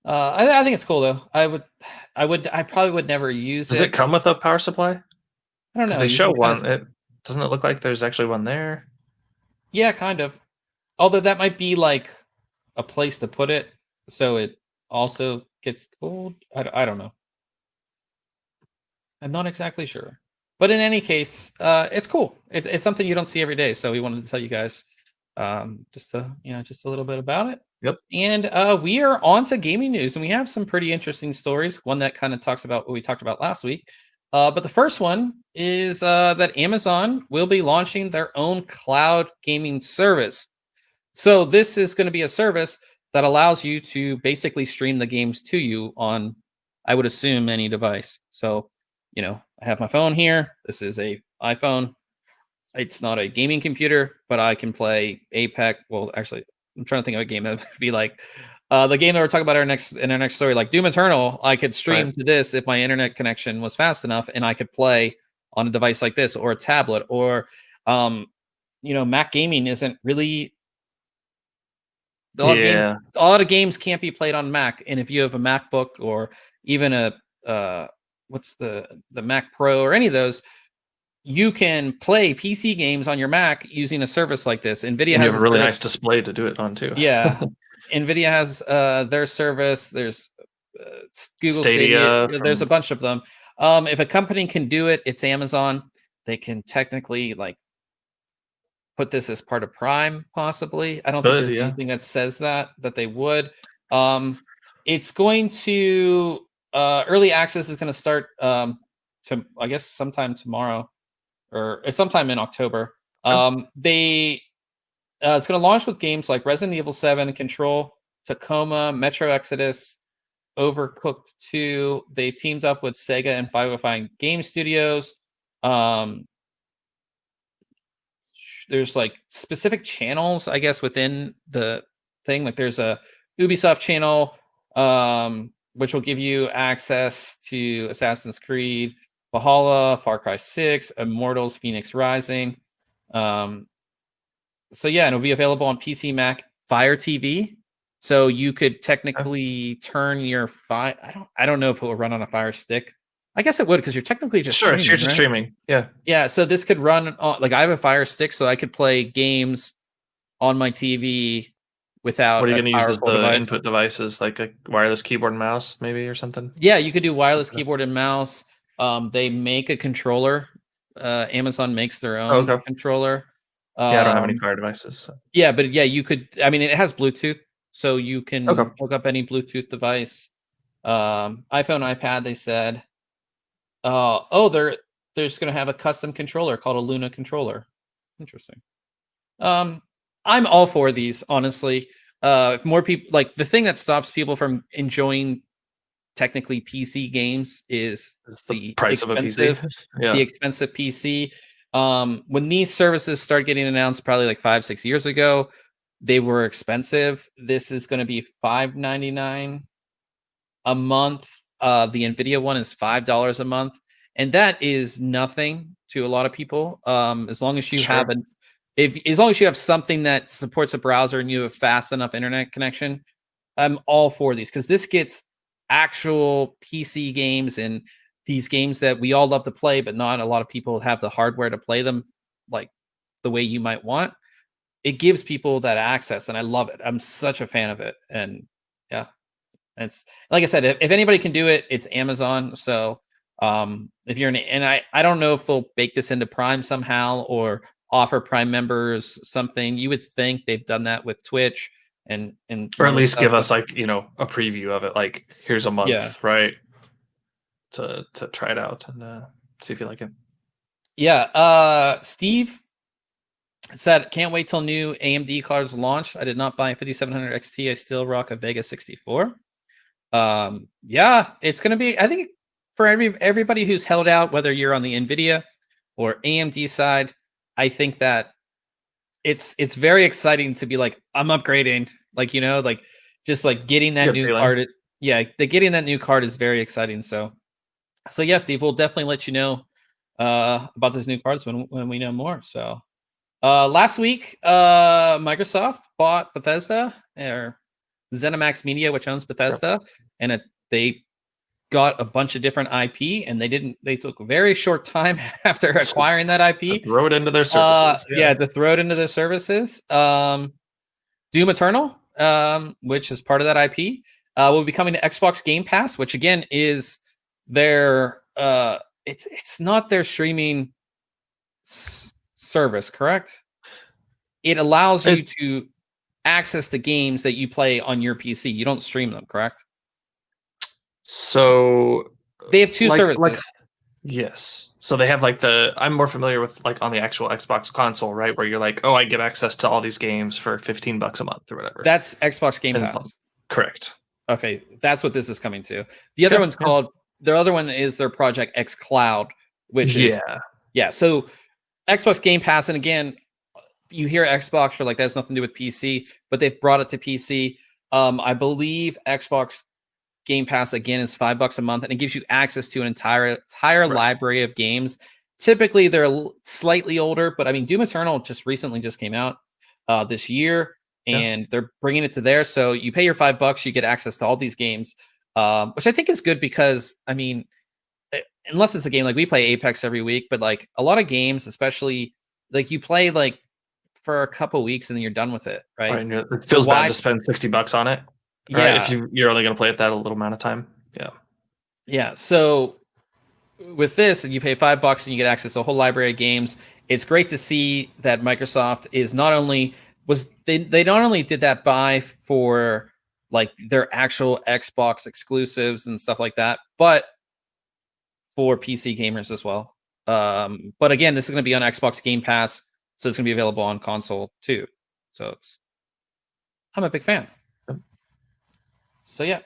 I think it's cool though. I probably would never use Does it. it come with a power supply? I don't Because know. they You show can one. It doesn't it look like there's actually one there? yeah, kind of. Although that might be like a place to put it, so it also gets cold. I don't know. I'm not exactly sure. But in any case, it's cool. It's something you don't see every day. So we wanted to tell you guys just a little bit about it. Yep. And we are on to gaming news, and we have some pretty interesting stories. One that kind of talks about what we talked about last week. But the first one is that Amazon will be launching their own cloud gaming service. So this is going to be a service that allows you to basically stream the games to you on, I would assume, any device. So, I have my phone here. This is a iPhone. It's not a gaming computer, but I can play Apex. Well, actually, I'm trying to think of a game that would be like the game that we're talking about in our next story, like Doom Eternal. I could stream to this if my internet connection was fast enough, and I could play on a device like this or a tablet or Mac gaming isn't really a lot of games can't be played on Mac, and if you have a MacBook or even a what's the Mac Pro or any of those, you can play PC games on your Mac using a service like this. NVIDIA And has you have a really nice display to do it on too. Yeah, NVIDIA has their service. There's Google Stadia. There's a bunch of them. If a company can do it, it's Amazon. They can technically like put this as part of Prime, possibly. I don't think there's anything that says that they would. It's going to early access is going to start to I guess sometime tomorrow or sometime in October. It's going to launch with games like Resident Evil 7, Control, Tacoma, Metro Exodus, Overcooked 2. They teamed up with Sega and 505 Game Studios. There's like specific channels, I guess, within the thing. Like there's a Ubisoft channel, which will give you access to Assassin's Creed, Valhalla, Far Cry 6, Immortals, Phoenix Rising. So yeah, it'll be available on PC, Mac, Fire TV. So you could technically turn your I don't know if it will run on a Fire Stick. I guess it would because you're technically just streaming, you're just streaming. Yeah. Yeah. So this could run on, like I have a Fire Stick, so I could play games on my TV without. What are you going to use as the device. input devices, like a wireless keyboard and mouse, maybe, or something? Yeah, you could do wireless keyboard and mouse. They make a controller. Amazon makes their own controller. Yeah, I don't have any Fire devices. So. Yeah, but yeah, you could. I mean, it has Bluetooth, so you can hook up any Bluetooth device. iPhone, iPad. They said. There's going to have a custom controller called a Luna controller. Interesting. I'm all for these, honestly. If more people like the thing that stops people from enjoying technically PC games is the price of a PC. The expensive PC. When these services start getting announced, probably like 5-6 years ago, they were expensive. This is going to be $5.99 a month. The NVIDIA one is $5 a month, and that is nothing to a lot of people. As long as you have as long as you have something that supports a browser and you have fast enough internet connection, I'm all for these because this gets actual PC games and these games that we all love to play, but not a lot of people have the hardware to play them like the way you might want. It gives people that access, and I love it. I'm such a fan of it, and yeah, it's like I said, if anybody can do it, it's Amazon. So if you're I don't know if they'll bake this into Prime somehow or offer Prime members something. You would think they've done that with Twitch and or at least give us like a preview of it. Like here's a month, right? To try it out and see if you like it. Yeah. Steve said, can't wait till new AMD cards launch. I did not buy a 5700 XT. I still rock a Vega 64. Yeah, it's gonna be, I think for everybody who's held out, whether you're on the Nvidia or AMD side, I think that it's very exciting to be like, I'm upgrading, like like just like getting that new card. Yeah, getting that new card is very exciting. So yeah, Steve, we'll definitely let you know about those new cards when we know more. So last week, Microsoft bought Bethesda or ZeniMax Media, which owns Bethesda, and they got a bunch of different IP, and they took a very short time after acquiring that IP to throw it into their services. To throw it into their services. Doom Eternal, which is part of that IP, will be coming to Xbox Game Pass, which again is their it's not their streaming service, correct? It allows you to access the games that you play on your PC. You don't stream them, correct? So they have two services. Yes. So they have like I'm more familiar with like on the actual Xbox console, right? Where you're like, oh, I get access to all these games for $15 a month or whatever. That's Xbox Game Pass. Correct. Okay. That's what this is coming to. The other one's called, the other one is their Project X Cloud, which is, so Xbox Game Pass. And again, you hear Xbox, you're like, that has nothing to do with PC, but they've brought it to PC. I believe Xbox Game Pass again is $5 a month, and it gives you access to an entire library of games. Typically, they're slightly older, but I mean, Doom Eternal recently came out this year, and they're bringing it to there. So you pay your $5, you get access to all these games, which I think is good because I mean, unless it's a game like we play Apex every week, but like a lot of games, especially like you play like for a couple weeks and then you're done with it, right? It feels bad to spend $60 on it. Right, if you're only going to play it that a little amount of time. Yeah. So with this, you pay $5 and you get access to a whole library of games. It's great to see that Microsoft is not only did that buy for like their actual Xbox exclusives and stuff like that, but for PC gamers as well. But again, this is going to be on Xbox Game Pass, so it's going to be available on console too. So I'm a big fan. So yeah,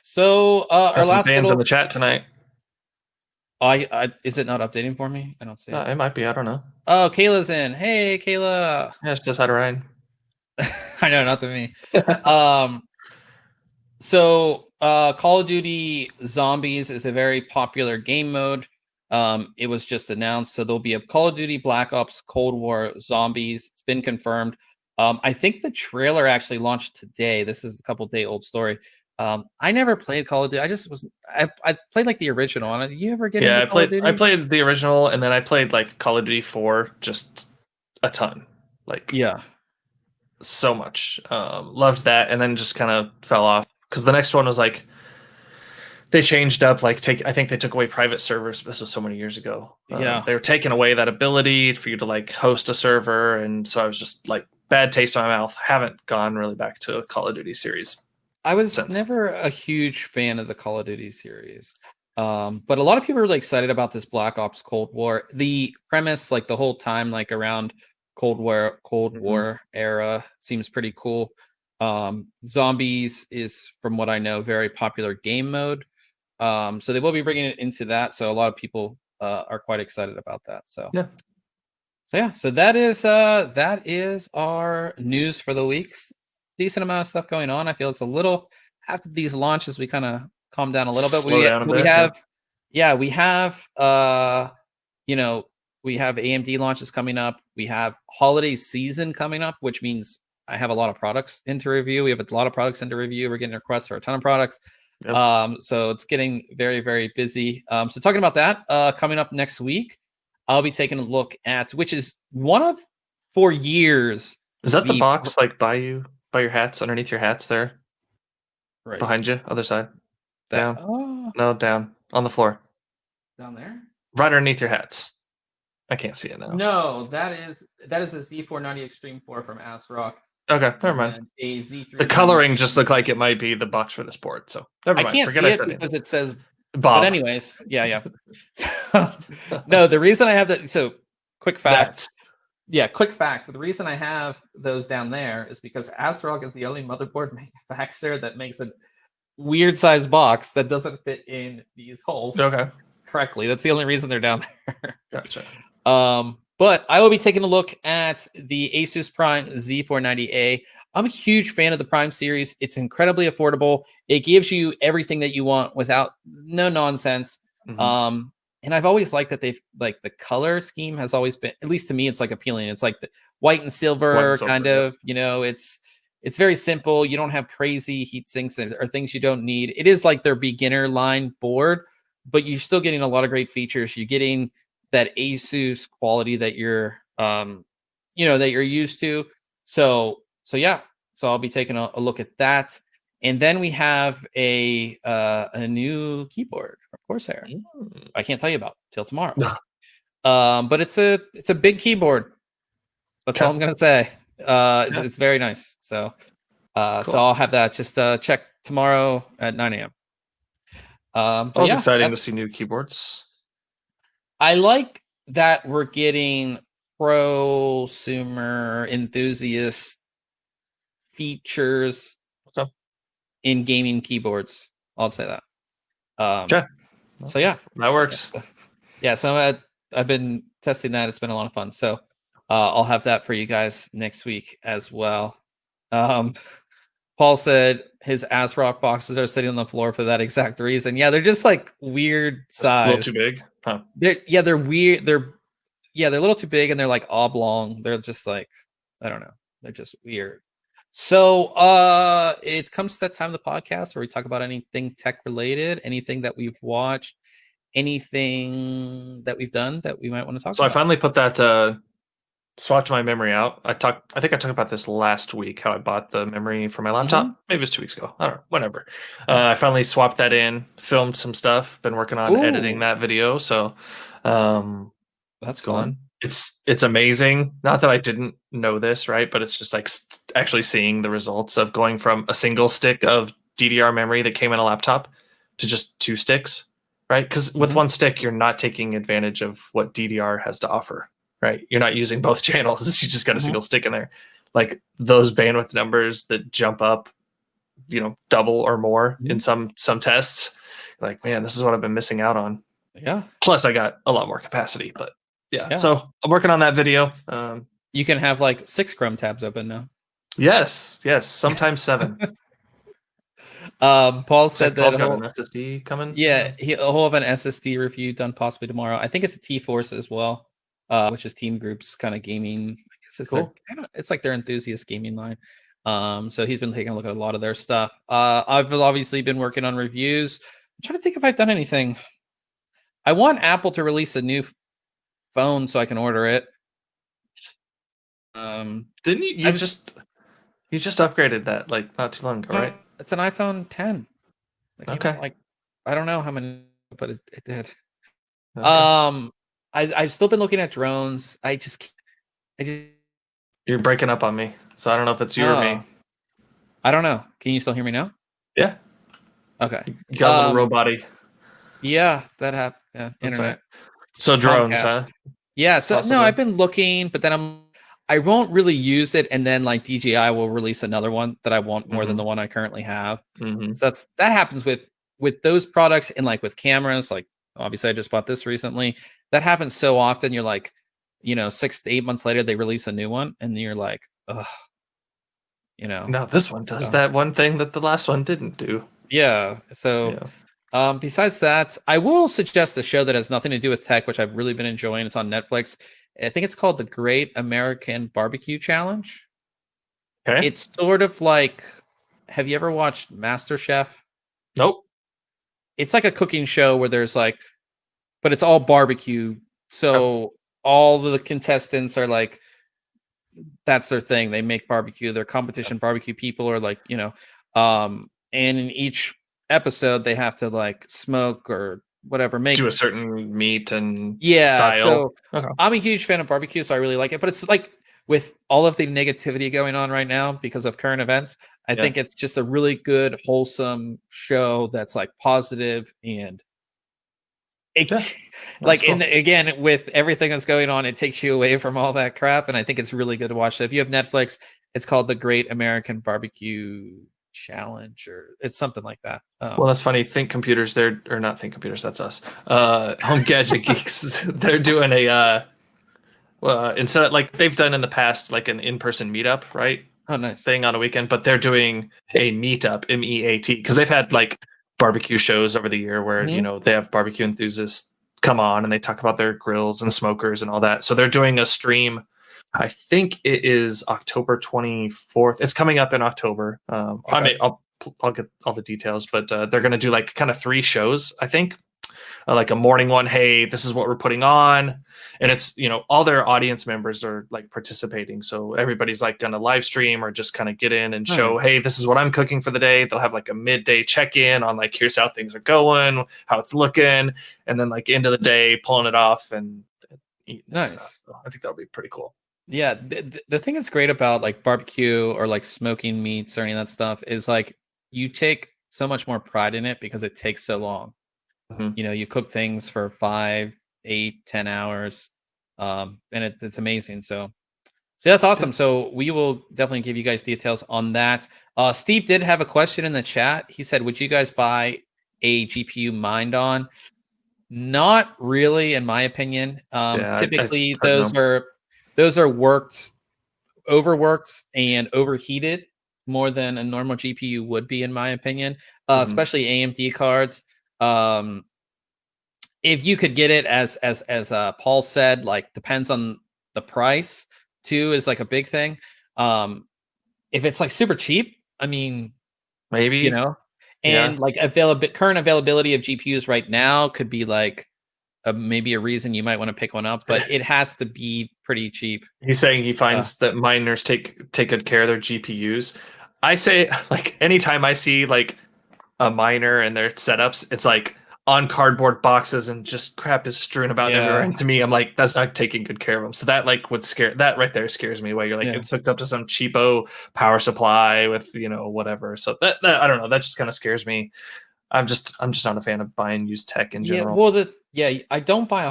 our last fans in the chat tonight. Is it not updating for me? I don't see it. It might be. I don't know. Oh, Kayla's in. Hey, Kayla. Yeah, it's just hi to Ryan. I know, not to me. So Call of Duty Zombies is a very popular game mode. It was just announced, so there'll be a Call of Duty Black Ops Cold War Zombies. It's been confirmed. I think the trailer actually launched today. This is a couple day old story. I never played Call of Duty. I played like the original. Did you ever get into Call of Duty? I played the original, and then I played like Call of Duty 4 just a ton. Like so much. Loved that, and then just kind of fell off because the next one was like they changed up. Like I think they took away private servers. This was so many years ago. They were taking away that ability for you to like host a server, and so I was just like bad taste in my mouth. Haven't gone really back to a Call of Duty series. I was never a huge fan of the Call of Duty series. But a lot of people are really excited about this Black Ops Cold War. The premise, like the whole time, like around Cold War era seems pretty cool. Zombies is, from what I know, very popular game mode. So they will be bringing it into that. So a lot of people are quite excited about that. So that is our news for the week. Decent amount of stuff going on. I feel it's a little after these launches, we kind of calm down a little bit. We have AMD launches coming up. We have holiday season coming up, which means I have a lot of products into review. We have a lot of products into review. We're getting requests for a ton of products. Yep. So it's getting very, very busy. So talking about that, coming up next week, I'll be taking a look at, which is one of, for years, Is that the the box like by your hats, underneath your hats there? right Behind you, other side. that Down. No, down. On the floor. down there. Right underneath your hats. I can't see it now. No, that is a Z490 Extreme 4 from ASRock. Okay, never mind. And a Z3. The coloring just looked like it might be the box for this board, so never I mind. can't Forget see I it said because it says Bob. But anyways, yeah. No, the reason I have that. So, quick fact. Quick fact. The reason I have those down there is because ASRock is the only motherboard manufacturer that makes a weird size box that doesn't fit in these holes correctly. That's the only reason they're down there. Gotcha. But I will be taking a look at the Asus Prime Z490A. I'm a huge fan of the Prime series. It's incredibly affordable. It gives you everything that you want without no nonsense. Mm-hmm. And I've always liked that they've like the color scheme has always been, at least to me, it's like appealing. It's like the white and silver kind of, it's very simple. You don't have crazy heat sinks or things you don't need. It is like their beginner line board, but you're still getting a lot of great features. You're getting that Asus quality that you're that you're used to. So I'll be taking a look at that. And then we have a new keyboard from Corsair. I can't tell you about till tomorrow. But it's a big keyboard. That's all I'm gonna say. It's very nice. So cool. So I'll have that. Just check tomorrow at 9 a.m. It's exciting to see new keyboards. I like that we're getting prosumer enthusiast features in gaming keyboards. I'll say that. So yeah, that works. Yeah, so I've been testing that. It's been a lot of fun. So I'll have that for you guys next week as well. Paul said his ASRock boxes are sitting on the floor for that exact reason. Yeah, they're just like weird size. A little too big. Huh. They're weird. They're a little too big and they're like oblong. They're just like, I don't know. They're just weird. So it comes to that time of the podcast where we talk about anything tech related, anything that we've watched, anything that we've done that we might want to talk about. So I finally put that swapped my memory out. I think I talked about this last week, how I bought the memory for my laptop. Mm-hmm. Maybe it was 2 weeks ago. I don't know. Whatever. I finally swapped that in, filmed some stuff, been working on editing that video. So that's fun. It's amazing. Not that I didn't know this, right? But it's just like actually seeing the results of going from a single stick of DDR memory that came in a laptop to just 2 sticks, right? Because with one stick, you're not taking advantage of what DDR has to offer, right? You're not using both channels. You just got a single stick in there. Like those bandwidth numbers that jump up, double or more in some tests. Like, man, this is what I've been missing out on. Yeah. Plus, I got a lot more capacity, but yeah. So I'm working on that video. You can have like 6 Chrome tabs open now. Yes, sometimes 7. Paul said that Paul's got an SSD coming. Yeah, he'll have an SSD review done possibly tomorrow. I think it's a T-Force as well, which is Team Group's kind of gaming. I guess it's cool. It's like their enthusiast gaming line. So he's been taking a look at a lot of their stuff. I've obviously been working on reviews. I'm trying to think if I've done anything. I want Apple to release a new phone so I can order it. Didn't you? You just upgraded that like not too long ago, right? It's an iPhone 10. Okay. Like I don't know how many, but it did. Okay. I've still been looking at drones. You're breaking up on me, so I don't know if it's you or me. I don't know. Can you still hear me now? Yeah. Okay. You got a little robot-y. Yeah, that happened. Yeah, internet. Right. So drones, huh? Yeah. So possibly. No, I've been looking, but then I won't really use it, and then like DJI will release another one that I want more than the one I currently have. So that happens with those products, and like with cameras. Like obviously, I just bought this recently. That happens so often. You're like, 6 to 8 months later, they release a new one, and you're like, ugh. No, this one does that one thing that the last one didn't do. Yeah. So. Besides that, I will suggest a show that has nothing to do with tech, which I've really been enjoying. It's on Netflix. I think it's called The Great American Barbecue Challenge. Okay. It's sort of like, have you ever watched MasterChef? Nope. it's like a cooking show where there's like, but it's all barbecue. So all the contestants are like, that's their thing. They make barbecue. Their competition barbecue people are like, and in each episode they have to like smoke or whatever, make Do a certain meat and yeah. style. So Okay. I'm a huge fan of barbecue, so I really like it. But it's like with all of the negativity going on right now because of current events, I think it's just a really good, wholesome show that's like positive and it, like cool. again with everything that's going on, it takes you away from all that crap, and I think it's really good to watch. So if you have Netflix, it's called The Great American Barbecue Challenge, or it's something like that. Well, that's funny. ThinkComputers, they're or not ThinkComputers, that's us. Home Gadget Geeks, they're doing a instead of, like they've done in the past, like an in-person meetup, right? Oh, nice thing on a weekend, but they're doing a meetup, MEAT, because they've had like barbecue shows over the year where they have barbecue enthusiasts come on and they talk about their grills and smokers and all that. So they're doing a stream. I think it is October 24th. It's coming up in October. I'll get all the details, but they're going to do like kind of 3 shows, I think. Like a morning one, hey, this is what we're putting on, and it's all their audience members are like participating, so everybody's like gonna live stream or just kind of get in and show, hey, this is what I'm cooking for the day. They'll have like a midday check-in on like, here's how things are going, how it's looking, and then like end of the day pulling it off and eating. Nice. Stuff. So I think that'll be pretty cool. Yeah, the thing that's great about like barbecue or like smoking meats or any of that stuff is like you take so much more pride in it because it takes so long. You cook things for 5, 8, 10 hours, and it's amazing. So that's awesome. So we will definitely give you guys details on that. Steve did have a question in the chat. He said, would you guys buy a GPU mined on? Not really, in my opinion. Typically those are overworked and overheated more than a normal GPU would be, in my opinion, especially AMD cards. If you could get it as Paul said, like depends on the price too, is like a big thing. If it's like super cheap, I mean, maybe, like current availability of GPUs right now could be like maybe a reason you might want to pick one up, but it has to be pretty cheap. He's saying he finds that miners take good care of their GPUs. I say, like, anytime I see like a miner and their setups, it's like on cardboard boxes and just crap is strewn about everywhere. And to me, I'm like, that's not taking good care of them. So that like would scare, that right there scares me. Where you're like, it's hooked up to some cheapo power supply with whatever. So that I don't know. That just kind of scares me. I'm just not a fan of buying used tech in general. I wouldn't buy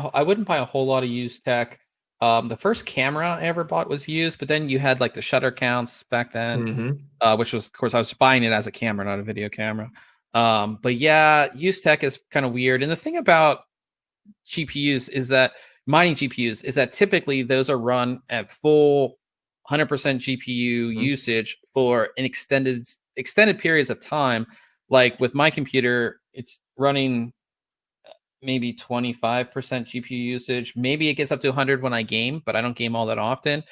a whole lot of used tech. The first camera I ever bought was used, but then you had like the shutter counts back then, which was, of course, I was buying it as a camera, not a video camera. But yeah, used tech is kind of weird. And the thing about GPUs is that mining GPUs is that typically those are run at full 100% GPU usage for an extended periods of time. Like with my computer, it's running maybe 25% GPU usage. Maybe it gets up to 100 when I game, but I don't game all that often.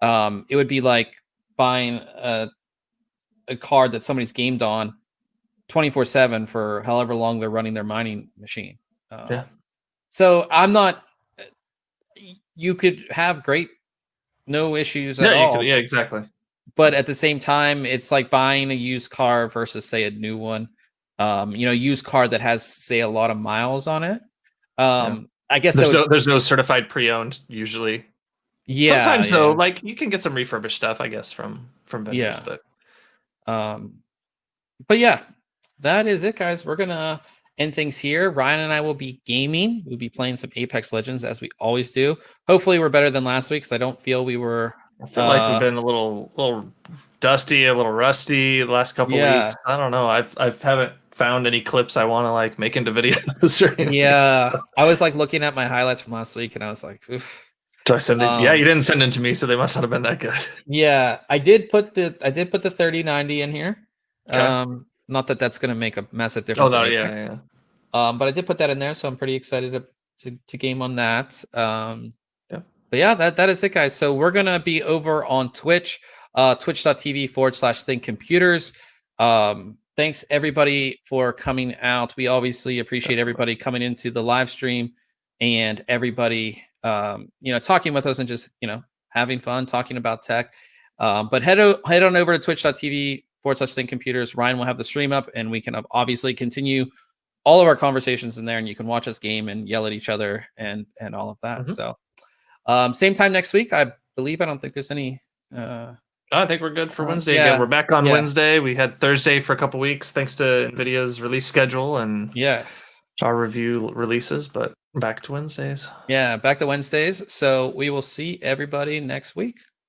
It would be like buying a card that somebody's gamed on 24/7 for however long they're running their mining machine. So I'm not. You could have no issues at all. Exactly. But at the same time, it's like buying a used car versus, say, a new one. Used car that has, say, a lot of miles on it. I guess there's no certified pre-owned usually. Yeah. Sometimes though, like you can get some refurbished stuff, I guess, from vendors. But yeah, that is it, guys. We're gonna end things here. Ryan and I will be gaming. We'll be playing some Apex Legends as we always do. Hopefully, we're better than last week because I don't feel we were. I feel like we've been a little dusty, a little rusty the last couple weeks. I don't know. I haven't found any clips I want to like make into videos or anything. I was like looking at my highlights from last week and I was like, oof. Do I send these? You didn't send them to me, so they must not have been that good. I did put the 3090 in here. Okay. Not that that's going to make a massive difference. Oh no, but I did put that in there, so I'm pretty excited to game on that. But yeah, that is it, guys. So we're gonna be over on Twitch, twitch.tv/ThinkComputers. thanks everybody for coming out. We obviously appreciate everybody coming into the live stream and everybody, talking with us and just, having fun talking about tech. But head on over to twitch.tv/ThinkComputers. Ryan will have the stream up, and we can obviously continue all of our conversations in there, and you can watch us game and yell at each other and all of that. So same time next week, I believe. I don't think there's any I think we're good for Wednesday again. We're back on Wednesday. We had Thursday for a couple weeks thanks to NVIDIA's release schedule and our review releases, but back to Wednesdays. Yeah, back to Wednesdays. So we will see everybody next week.